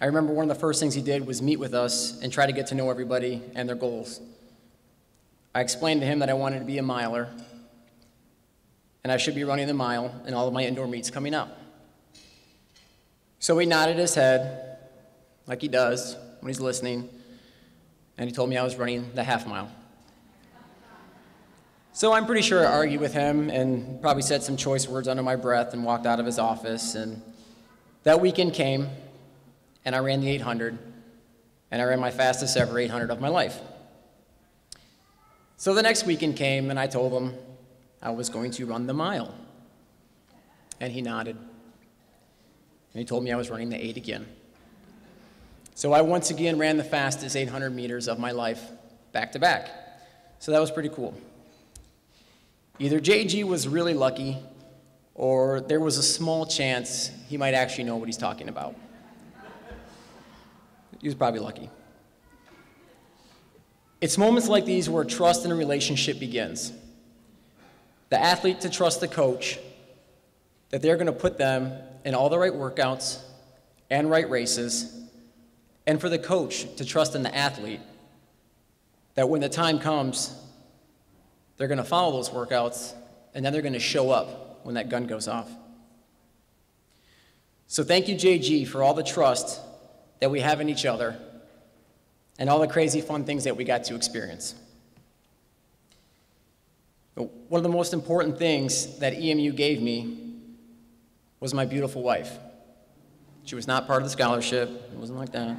S8: I remember one of the first things he did was meet with us and try to get to know everybody and their goals. I explained to him that I wanted to be a miler, and I should be running the mile in all of my indoor meets coming up. So he nodded his head, like he does when he's listening, and he told me I was running the half mile. So I'm pretty sure I argued with him and probably said some choice words under my breath and walked out of his office. And that weekend came, and I ran the 800, and I ran my fastest ever 800 of my life. So the next weekend came, and I told him I was going to run the mile. And he nodded. And he told me I was running the 8 again. So I once again ran the fastest 800 meters of my life, back to back. So that was pretty cool. Either JG was really lucky, or there was a small chance he might actually know what he's talking about. He was probably lucky. It's moments like these where trust in a relationship begins. The athlete to trust the coach that they're going to put them in all the right workouts and right races, and for the coach to trust in the athlete that when the time comes, they're going to follow those workouts, and then they're going to show up when that gun goes off. So thank you, JG, for all the trust that we have in each other and all the crazy fun things that we got to experience. But one of the most important things that EMU gave me was my beautiful wife. She was not part of the scholarship. It wasn't like that.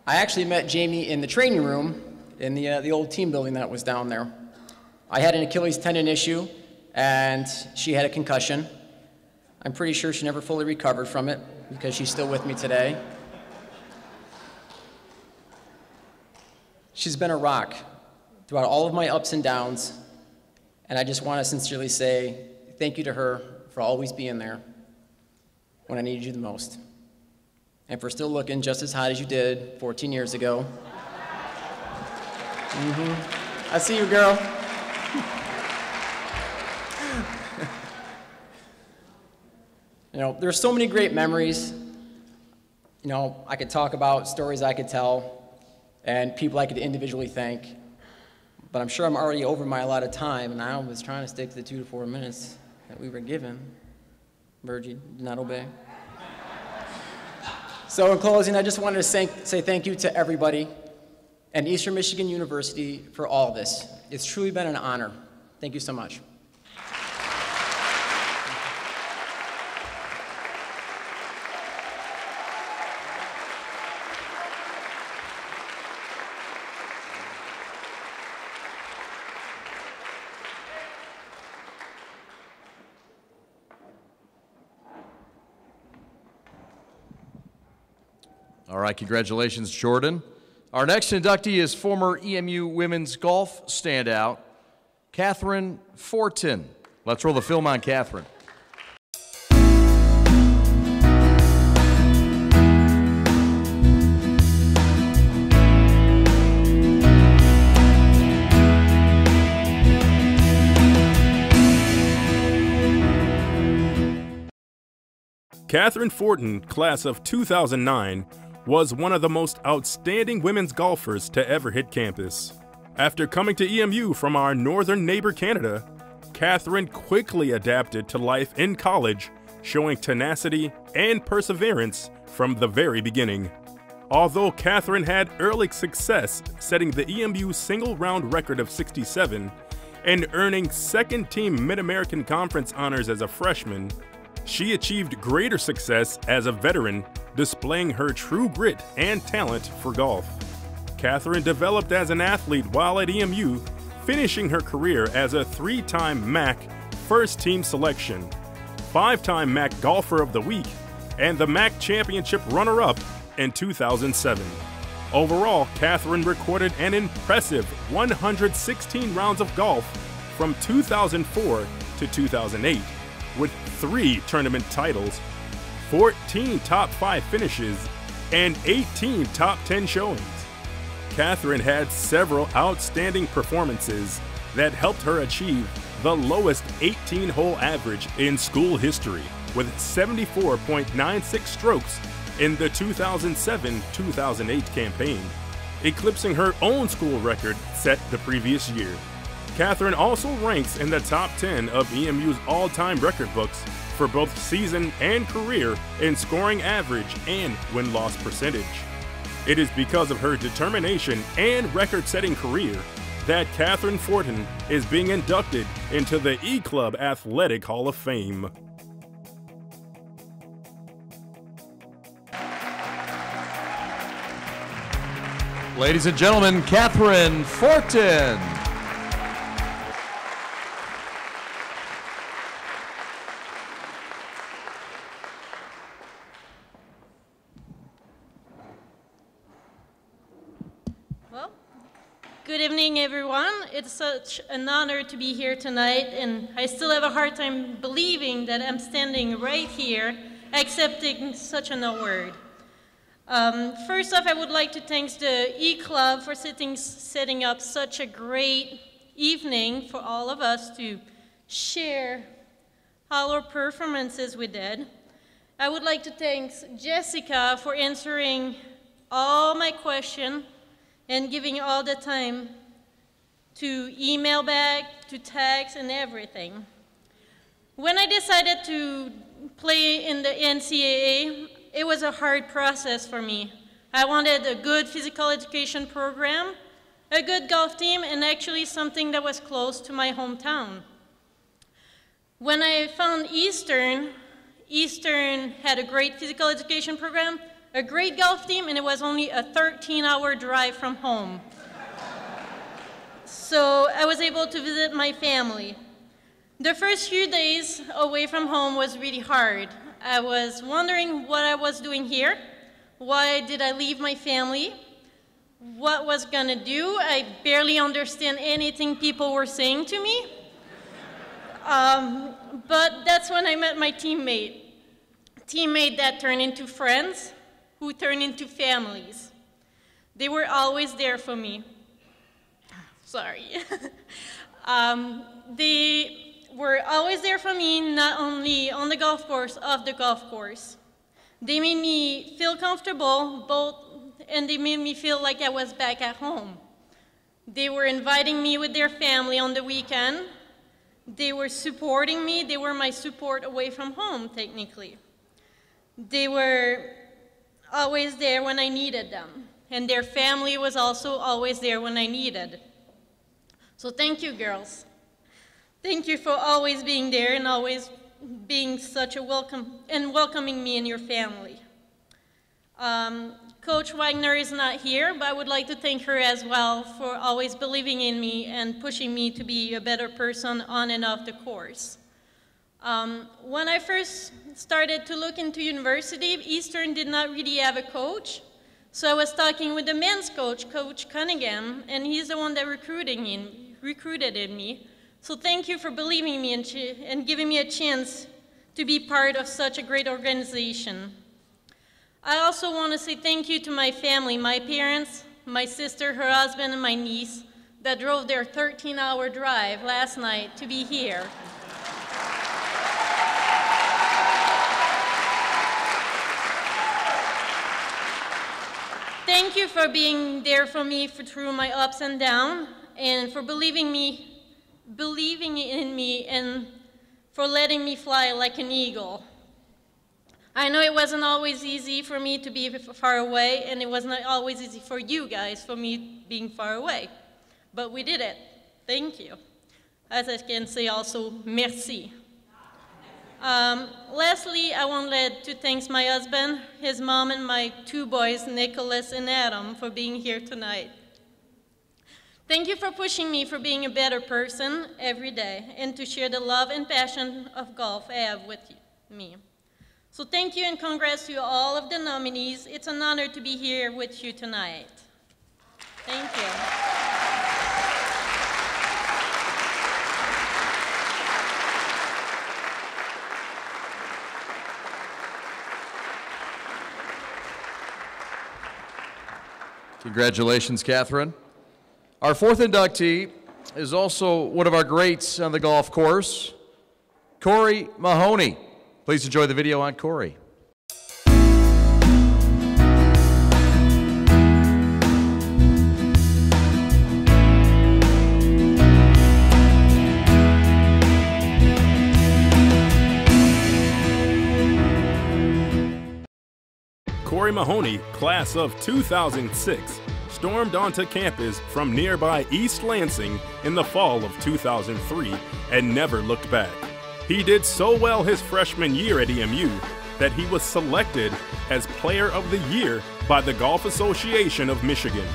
S8: I actually met Jamie in the training room in the old team building that was down there. I had an Achilles tendon issue, and she had a concussion. I'm pretty sure she never fully recovered from it because she's still with me today. She's been a rock throughout all of my ups and downs, and I just want to sincerely say thank you to her for always being there when I needed you the most, and for still looking just as hot as you did 14 years ago. I see you, girl. You know, there's so many great memories. You know, I could talk about stories I could tell and people I could individually thank, but I'm sure I'm already over my allotted time, and I was trying to stick to the 2 to 4 minutes that we were given. Virgie did not obey. So in closing, I just wanted to say thank you to everybody and Eastern Michigan University for all this. It's truly been an honor. Thank you so much.
S1: All right, congratulations, Jordan. Our next inductee is former EMU women's golf standout, Catherine Fortin. Let's roll the film on Catherine.
S6: Catherine Fortin, class of 2009, was one of the most outstanding women's golfers to ever hit campus. After coming to EMU from our northern neighbor Canada, Catherine quickly adapted to life in college, showing tenacity and perseverance from the very beginning. Although Catherine had early success setting the EMU single-round record of 67 and earning second-team Mid-American Conference honors as a freshman, she achieved greater success as a veteran, displaying her true grit and talent for golf. Catherine developed as an athlete while at EMU, finishing her career as a 3-time MAC first-team selection, 5-time MAC Golfer of the Week, and the MAC Championship runner-up in 2007. Overall, Catherine recorded an impressive 116 rounds of golf from 2004 to 2008, with 3 tournament titles, 14 top 5 finishes, and 18 top 10 showings. Catherine had several outstanding performances that helped her achieve the lowest 18-hole average in school history, with 74.96 strokes in the 2007-2008 campaign, eclipsing her own school record set the previous year. Catherine also ranks in the top 10 of EMU's all-time record books for both season and career in scoring average and win-loss percentage. It is because of her determination and record-setting career that Catherine Fortin is being inducted into the E-Club Athletic Hall of Fame.
S1: Ladies and gentlemen, Catherine Fortin.
S9: Good evening, everyone. It's such an honor to be here tonight, and I still have a hard time believing that I'm standing right here accepting such an award. First off, I would like to thank the E-Club for setting up such a great evening for all of us to share all our performances we did. I would like to thank Jessica for answering all my questions and giving all the time to email back, to text, and everything. When I decided to play in the NCAA, it was a hard process for me. I wanted a good physical education program, a good golf team, and actually something that was close to my hometown. When I found Eastern had a great physical education program, a great golf team, and it was only a 13-hour drive from home. So I was able to visit my family. The first few days away from home was really hard. I was wondering what I was doing here. Why did I leave my family? What was gonna do? I barely understand anything people were saying to me. But that's when I met my teammate that turned into friends, who turned into families. They were always there for me. Sorry. They were always there for me, not only on the golf course, off the golf course. They made me feel comfortable, and they made me feel like I was back at home. They were inviting me with their family on the weekend. They were supporting me. They were my support away from home, technically. They were always there when I needed them, and their family was also always there when I needed. So thank you, girls. Thank you for always being there and always being such a welcoming me and your family. Coach Wagner is not here, but I would like to thank her as well for always believing in me and pushing me to be a better person on and off the course. When I first started to look into university, Eastern did not really have a coach. So I was talking with the men's coach, Coach Cunningham, and he's the one that recruited in me. So thank you for believing me and giving me a chance to be part of such a great organization. I also want to say thank you to my family, my parents, my sister, her husband, and my niece that drove their 13-hour drive last night to be here. Thank you for being there for me through my ups and downs, and for believing in me, and for letting me fly like an eagle. I know it wasn't always easy for me to be far away, and it wasn't always easy for you guys, for me being far away. But we did it. Thank you. As I can say also, merci. Lastly, I wanted to thank my husband, his mom, and my two boys, Nicholas and Adam, for being here tonight. Thank you for pushing me for being a better person every day and to share the love and passion of golf I have with me. So thank you and congrats to all of the nominees. It's an honor to be here with you tonight. Thank you.
S1: Congratulations, Catherine. Our fourth inductee is also one of our greats on the golf course, Corey Mahoney. Please enjoy the video on Corey.
S6: Corey Mahoney, class of 2006, stormed onto campus from nearby East Lansing in the fall of 2003 and never looked back. He did so well his freshman year at EMU that he was selected as Player of the Year by the Golf Association of Michigan.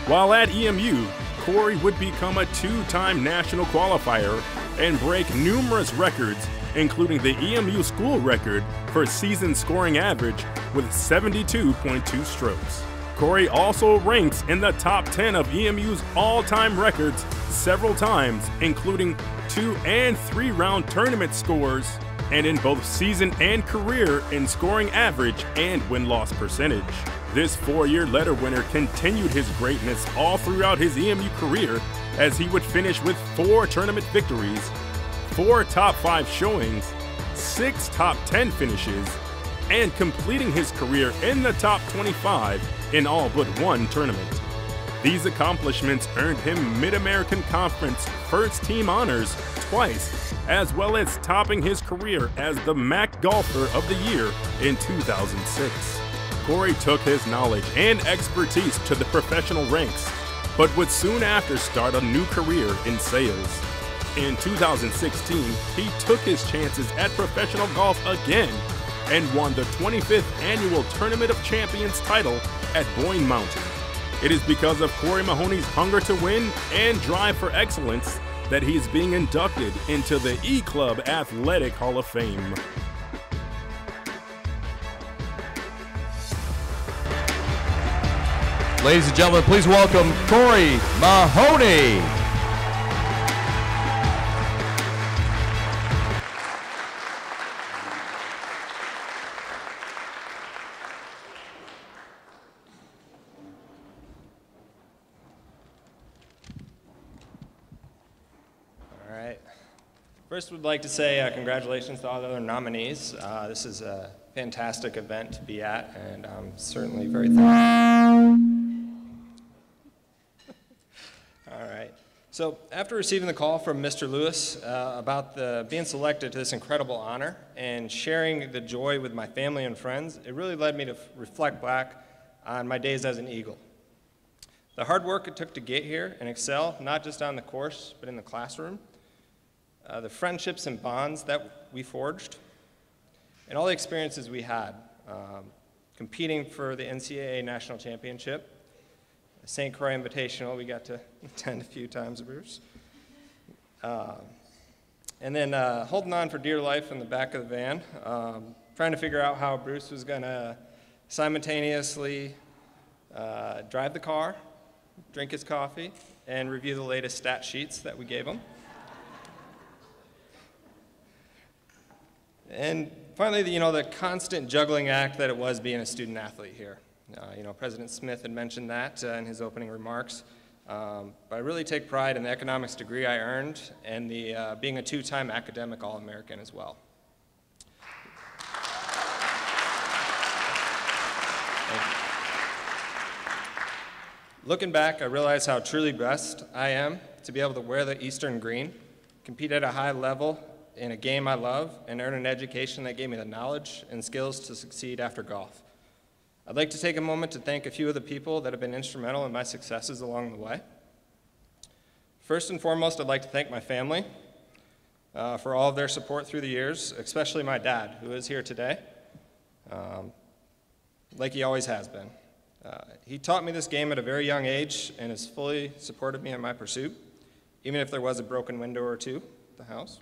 S6: While at EMU, Corey would become a two-time national qualifier and break numerous records, including the EMU school record for season scoring average with 72.2 strokes. Corey also ranks in the top 10 of EMU's all-time records several times, including 2- and 3-round tournament scores, and in both season and career in scoring average and win-loss percentage. This 4-year letter winner continued his greatness all throughout his EMU career, as he would finish with 4 tournament victories, 4 top 5 showings, 6 top 10 finishes, and completing his career in the top 25 in all but 1 tournament. These accomplishments earned him Mid-American Conference First Team honors twice, as well as topping his career as the MAC Golfer of the Year in 2006. Corey took his knowledge and expertise to the professional ranks, but would soon after start a new career in sales. In 2016, he took his chances at professional golf again and won the 25th Annual Tournament of Champions title at Boyne Mountain. It is because of Corey Mahoney's hunger to win and drive for excellence that he is being inducted into the E-Club Athletic Hall of Fame.
S1: Ladies and gentlemen, please welcome Corey Mahoney.
S10: All right. First, we'd like to say congratulations to all the other nominees. This is a fantastic event to be at, and I'm certainly very thankful. All right. So after receiving the call from Mr. Lewis about being selected to this incredible honor and sharing the joy with my family and friends, it really led me to reflect back on my days as an Eagle. The hard work it took to get here and excel, not just on the course, but in the classroom, the friendships and bonds that we forged, and all the experiences we had competing for the NCAA National Championship, St. Croix Invitational, we got to attend a few times, Bruce. And then holding on for dear life in the back of the van, trying to figure out how Bruce was going to simultaneously drive the car, drink his coffee, and review the latest stat sheets that we gave him. And finally, the constant juggling act that it was being a student athlete here. President Smith had mentioned that in his opening remarks. But I really take pride in the economics degree I earned and the being a 2-time academic All-American as well. Looking back, I realize how truly blessed I am to be able to wear the Eastern green, compete at a high level in a game I love, and earn an education that gave me the knowledge and skills to succeed after golf. I'd like to take a moment to thank a few of the people that have been instrumental in my successes along the way. First and foremost, I'd like to thank my family for all of their support through the years, especially my dad, who is here today, like he always has been. He taught me this game at a very young age and has fully supported me in my pursuit, even if there was a broken window or two at the house.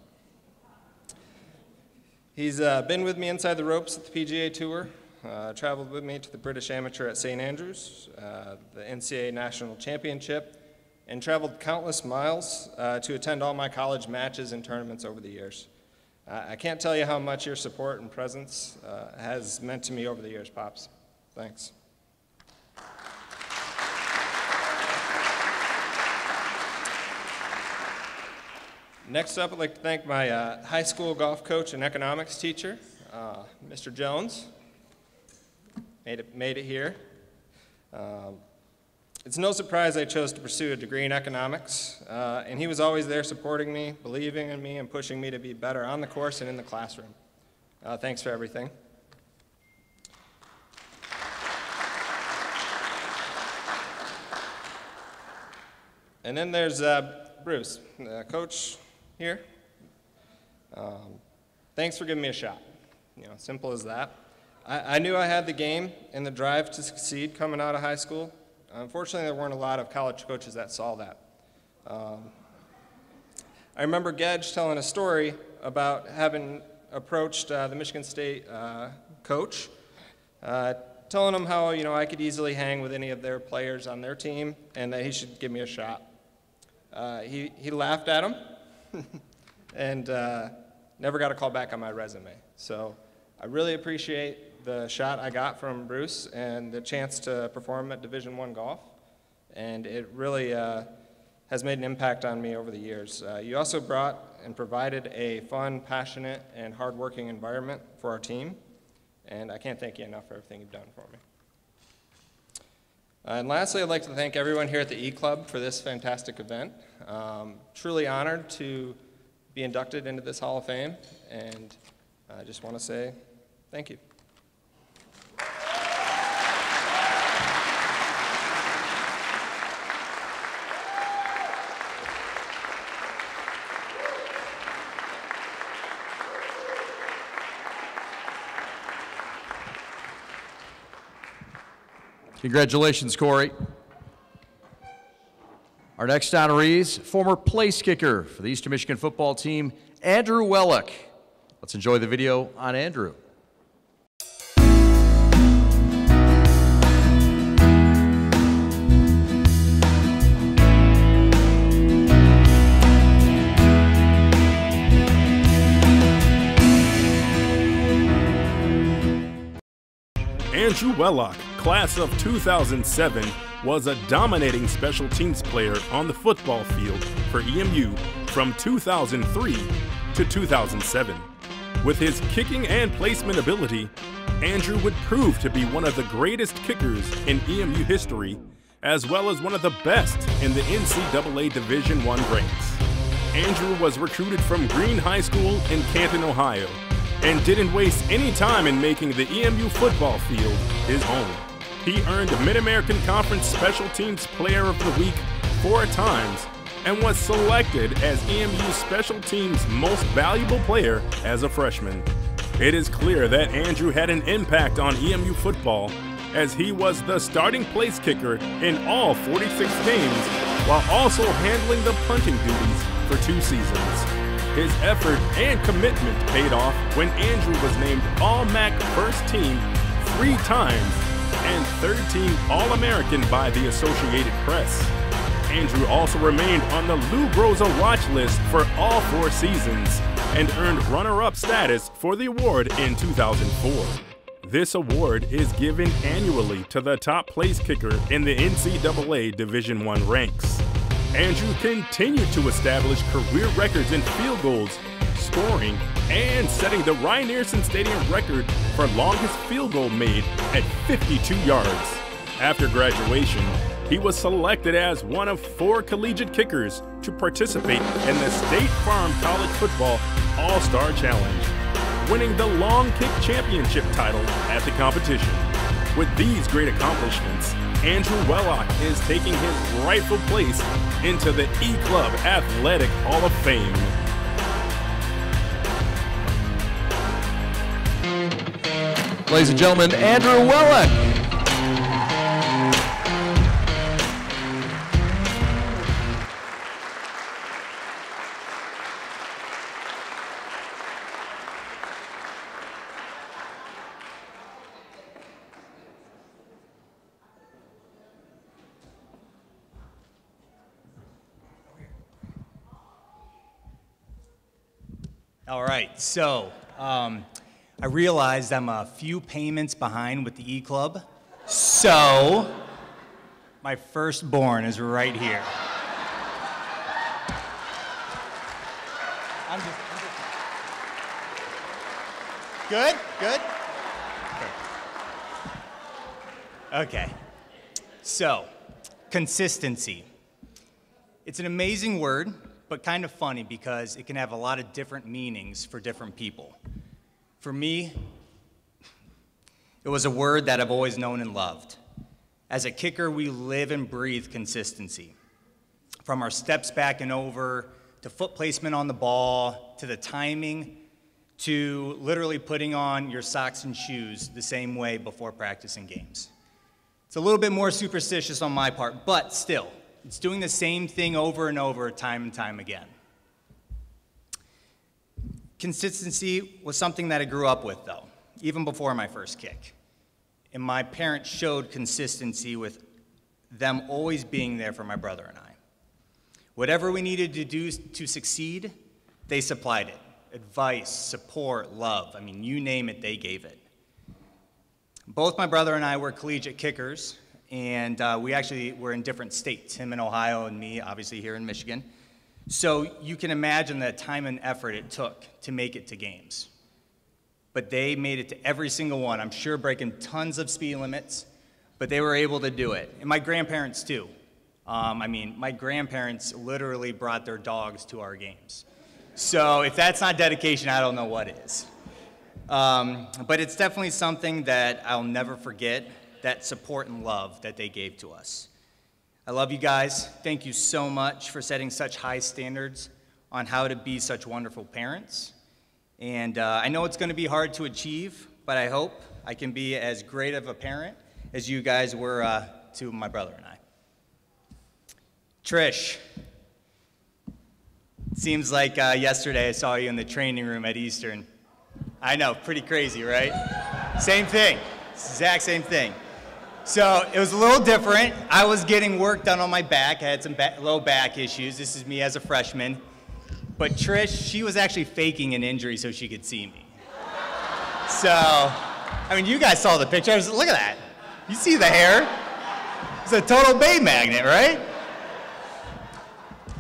S10: He's been with me inside the ropes at the PGA Tour, traveled with me to the British Amateur at St. Andrews, the NCAA National Championship, and traveled countless miles to attend all my college matches and tournaments over the years. I can't tell you how much your support and presence has meant to me over the years, Pops. Thanks. Next up, I'd like to thank my high school golf coach and economics teacher, Mr. Jones. Made it here. It's no surprise I chose to pursue a degree in economics, and he was always there supporting me, believing in me, and pushing me to be better on the course and in the classroom. Thanks for everything. And then there's Bruce, coach here. Thanks for giving me a shot. Simple as that. I knew I had the game and the drive to succeed coming out of high school. Unfortunately, there weren't a lot of college coaches that saw that. I remember Gedge telling a story about having approached the Michigan State coach telling him how, I could easily hang with any of their players on their team and that he should give me a shot. He laughed at him and never got a call back on my resume. So I really appreciate the shot I got from Bruce and the chance to perform at Division I golf. And it really has made an impact on me over the years. You also brought and provided a fun, passionate, and hardworking environment for our team. And I can't thank you enough for everything you've done for me. And lastly, I'd like to thank everyone here at the E-Club for this fantastic event. Truly honored to be inducted into this Hall of Fame, and I just want to say thank you.
S1: Congratulations, Corey. Our next honorees, former place kicker for the Eastern Michigan football team, Andrew Wellick. Let's enjoy the video on Andrew.
S6: Andrew Wellock, class of 2007, was a dominating special teams player on the football field for EMU from 2003 to 2007. With his kicking and placement ability, Andrew would prove to be one of the greatest kickers in EMU history, as well as one of the best in the NCAA Division I ranks. Andrew was recruited from Green High School in Canton, Ohio, and didn't waste any time in making the EMU football field his home. He earned Mid-American Conference Special Teams Player of the Week 4 times and was selected as EMU's Special Teams Most Valuable Player as a freshman. It is clear that Andrew had an impact on EMU football, as he was the starting place kicker in all 46 games while also handling the punting duties for 2 seasons. His effort and commitment paid off when Andrew was named All-MAC First Team 3 times and 3rd Team All-American by the Associated Press. Andrew also remained on the Lou Groza watch list for all 4 seasons and earned runner-up status for the award in 2004. This award is given annually to the top place kicker in the NCAA Division I ranks. Andrew continued to establish career records in field goals, scoring, and setting the Rynearson Stadium record for longest field goal made at 52 yards. After graduation, he was selected as one of 4 collegiate kickers to participate in the State Farm College Football All-Star Challenge, winning the Long Kick Championship title at the competition. With these great accomplishments, Andrew Wellock is taking his rightful place into the E-Club Athletic Hall of Fame.
S1: Ladies and gentlemen, Andrew Wellick.
S11: All right, so I realized I'm a few payments behind with the E-Club, so my firstborn is right here. Good? Good? Okay, so consistency. It's an amazing word, but kind of funny because it can have a lot of different meanings for different people. For me, it was a word that I've always known and loved. As a kicker, we live and breathe consistency. From our steps back and over, to foot placement on the ball, to the timing, to literally putting on your socks and shoes the same way before practicing games. It's a little bit more superstitious on my part, but still, it's doing the same thing over and over, time and time again. Consistency was something that I grew up with, though, even before my first kick. and my parents showed consistency with them always being there for my brother and I. Whatever we needed to do to succeed, they supplied it. Advice, support, love, I mean, you name it, they gave it. Both my brother and I were collegiate kickers, and we actually were in different states, him in Ohio and me, obviously here in Michigan. So you can imagine the time and effort it took to make it to games. But they made it to every single one, I'm sure breaking tons of speed limits, but they were able to do it. And my grandparents too. I mean, my grandparents literally brought their dogs to our games. So if that's not dedication, I don't know what is. But it's definitely something that I'll never forget, that support and love that they gave to us. I love you guys. Thank you so much for setting such high standards on how to be such wonderful parents. And I know it's going to be hard to achieve, but I hope I can be as great of a parent as you guys were to my brother and I. Trish, seems like yesterday I saw you in the training room at Eastern. I know, pretty crazy, right? Same thing, exact same thing. So it was a little different. I was getting work done on my back. I had some low back issues. This is me as a freshman. But Trish, she was actually faking an injury so she could see me. So, I mean, you guys saw the pictures. Look at that. You see the hair? It's a total Bay magnet, right?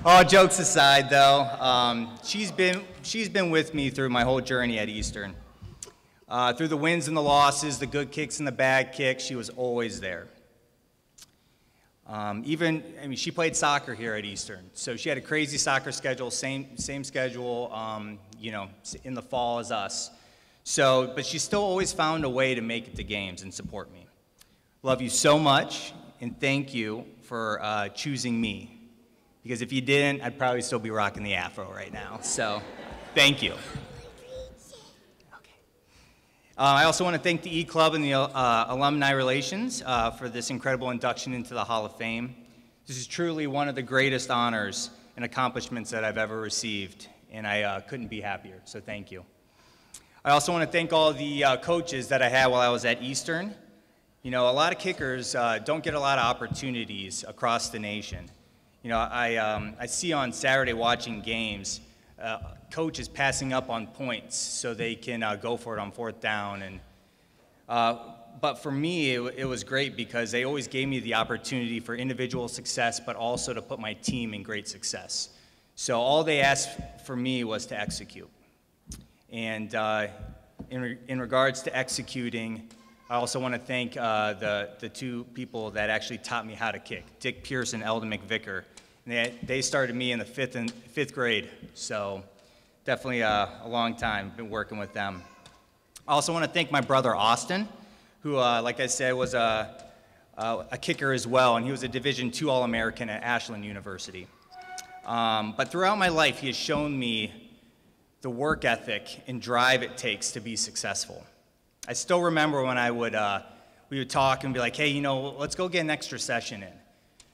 S11: All jokes aside, though, she's been with me through my whole journey at Eastern. Through the wins and the losses, the good kicks and the bad kicks, she was always there. She played soccer here at Eastern, so she had a crazy soccer schedule, same schedule, in the fall as us. So, but she still always found a way to make it to games and support me. Love you so much, and thank you for choosing me. Because if you didn't, I'd probably still be rocking the afro right now. So, thank you. Okay. I also want to thank the E-Club and the Alumni Relations for this incredible induction into the Hall of Fame. This is truly one of the greatest honors and accomplishments that I've ever received, and I couldn't be happier, so thank you. I also want to thank all the coaches that I had while I was at Eastern. You know, a lot of kickers don't get a lot of opportunities across the nation. You know, I see on Saturday watching games, coaches passing up on points so they can go for it on 4th down. And but for me, it was great because they always gave me the opportunity for individual success, but also to put my team in great success. So all they asked for me was to execute. And in regards to executing, I also want to thank the two people that actually taught me how to kick, Dick Pierce and Eldon McVicker. And they started me in the fifth grade, so definitely a long time, been working with them. I also want to thank my brother Austin, who, like I said, was a kicker as well, and he was a Division II All-American at Ashland University. But throughout my life, he has shown me the work ethic and drive it takes to be successful. I still remember when we would talk and be like, hey, you know, let's go get an extra session in.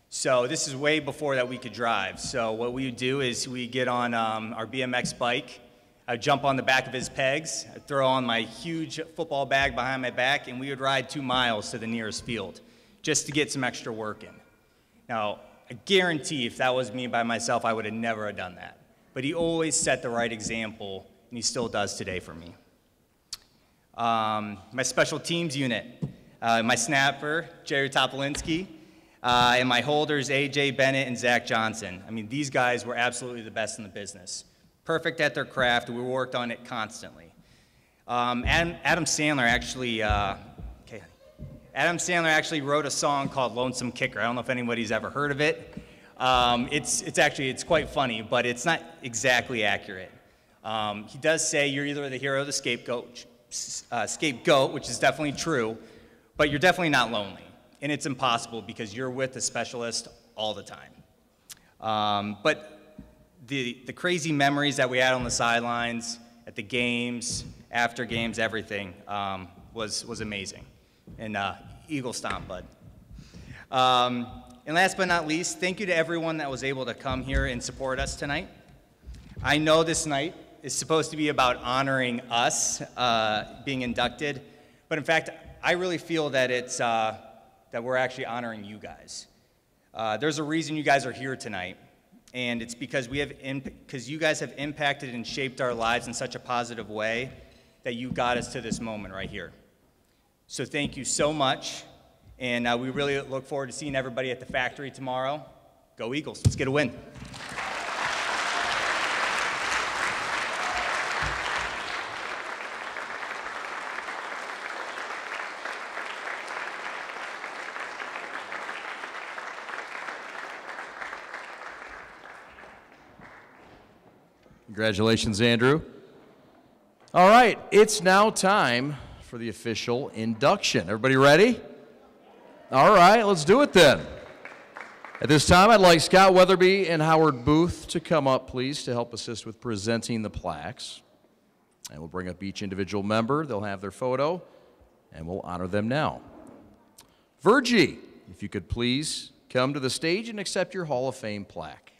S11: So this is way before that we could drive. So what we would do is we get on our BMX bike, I'd jump on the back of his pegs, I'd throw on my huge football bag behind my back, and we would ride 2 miles to the nearest field just to get some extra work in. Now, I guarantee if that was me by myself, I would have never have done that. But he always set the right example, and he still does today for me. My special teams unit, my snapper, Jerry Topolinsky, and my holders, AJ Bennett and Zach Johnson. I mean, these guys were absolutely the best in the business. Perfect at their craft. We worked on it constantly. Adam Sandler actually wrote a song called Lonesome Kicker. I don't know if anybody's ever heard of it. It's quite funny, but it's not exactly accurate. He does say you're either the hero or the scapegoat, which is definitely true, but you're definitely not lonely. And it's impossible because you're with a specialist all the time. But the crazy memories that we had on the sidelines, at the games, after games, everything was amazing. And Eagle stomp, bud. And last but not least, thank you to everyone that was able to come here and support us tonight. I know this night is supposed to be about honoring us being inducted, but in fact, I really feel that it's that we're actually honoring you guys. There's a reason you guys are here tonight, and it's because you guys have impacted and shaped our lives in such a positive way that you got us to this moment right here. So thank you so much, and we really look forward to seeing everybody at the factory tomorrow. Go Eagles, let's get a win.
S1: Congratulations, Andrew. All right, it's now time for the official induction. Everybody ready? All right, let's do it then. At this time, I'd like Scott Weatherby and Howard Booth to come up, please, to help assist with presenting the plaques. And we'll bring up each individual member. They'll have their photo, and we'll honor them now. Virgie, if you could please come to the stage and accept your Hall of Fame plaque.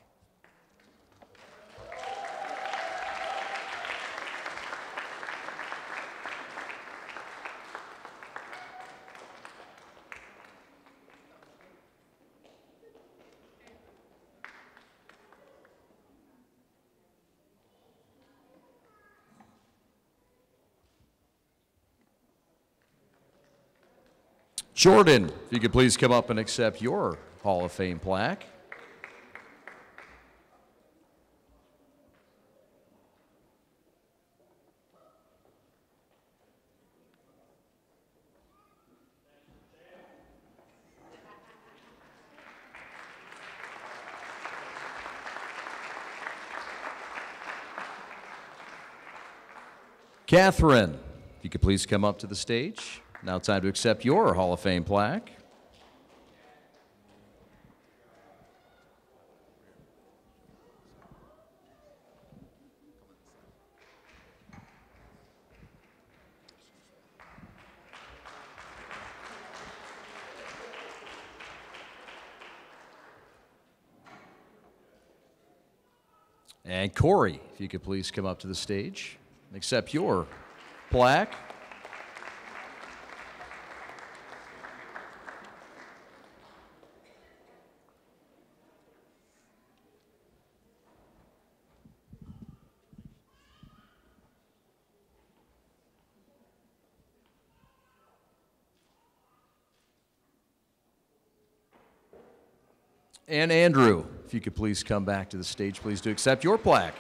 S1: Jordan, if you could please come up and accept your Hall of Fame plaque. Catherine, if you could please come up to the stage. Now time to accept your Hall of Fame plaque. And Corey, if you could please come up to the stage and accept your plaque. And Andrew, if you could please come back to the stage, please, to accept your plaque.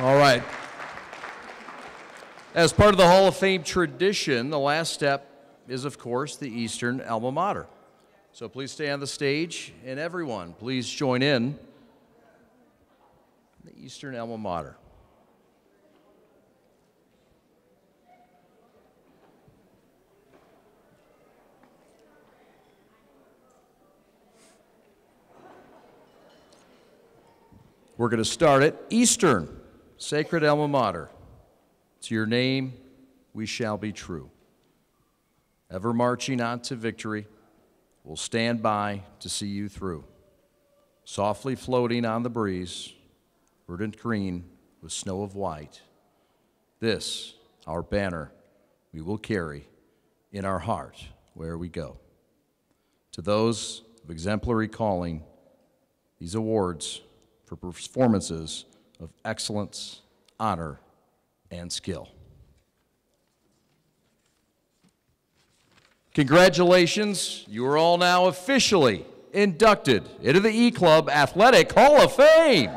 S1: All right. As part of the Hall of Fame tradition, the last step is, of course, the Eastern Alma Mater. So please stay on the stage, and everyone, please join in the Eastern Alma Mater. We're going to start at Eastern, Sacred Alma Mater. To your name we shall be true. Ever marching on to victory, we'll stand by to see you through. Softly floating on the breeze, verdant green with snow of white. This, our banner, we will carry in our heart where we go. To those of exemplary calling, these awards for performances of excellence, honor, and skill. Congratulations, you are all now officially inducted into the E-Club Athletic Hall of Fame.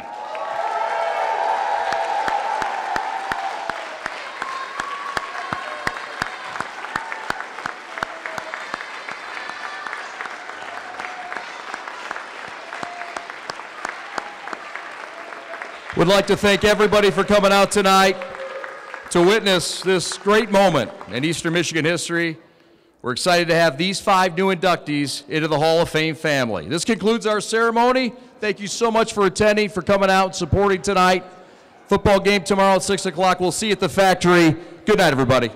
S1: Would like to thank everybody for coming out tonight to witness this great moment in Eastern Michigan history. We're excited to have these 5 new inductees into the Hall of Fame family. This concludes our ceremony. Thank you so much for attending, for coming out and supporting tonight. Football game tomorrow at 6 o'clock. We'll see you at the factory. Good night, everybody.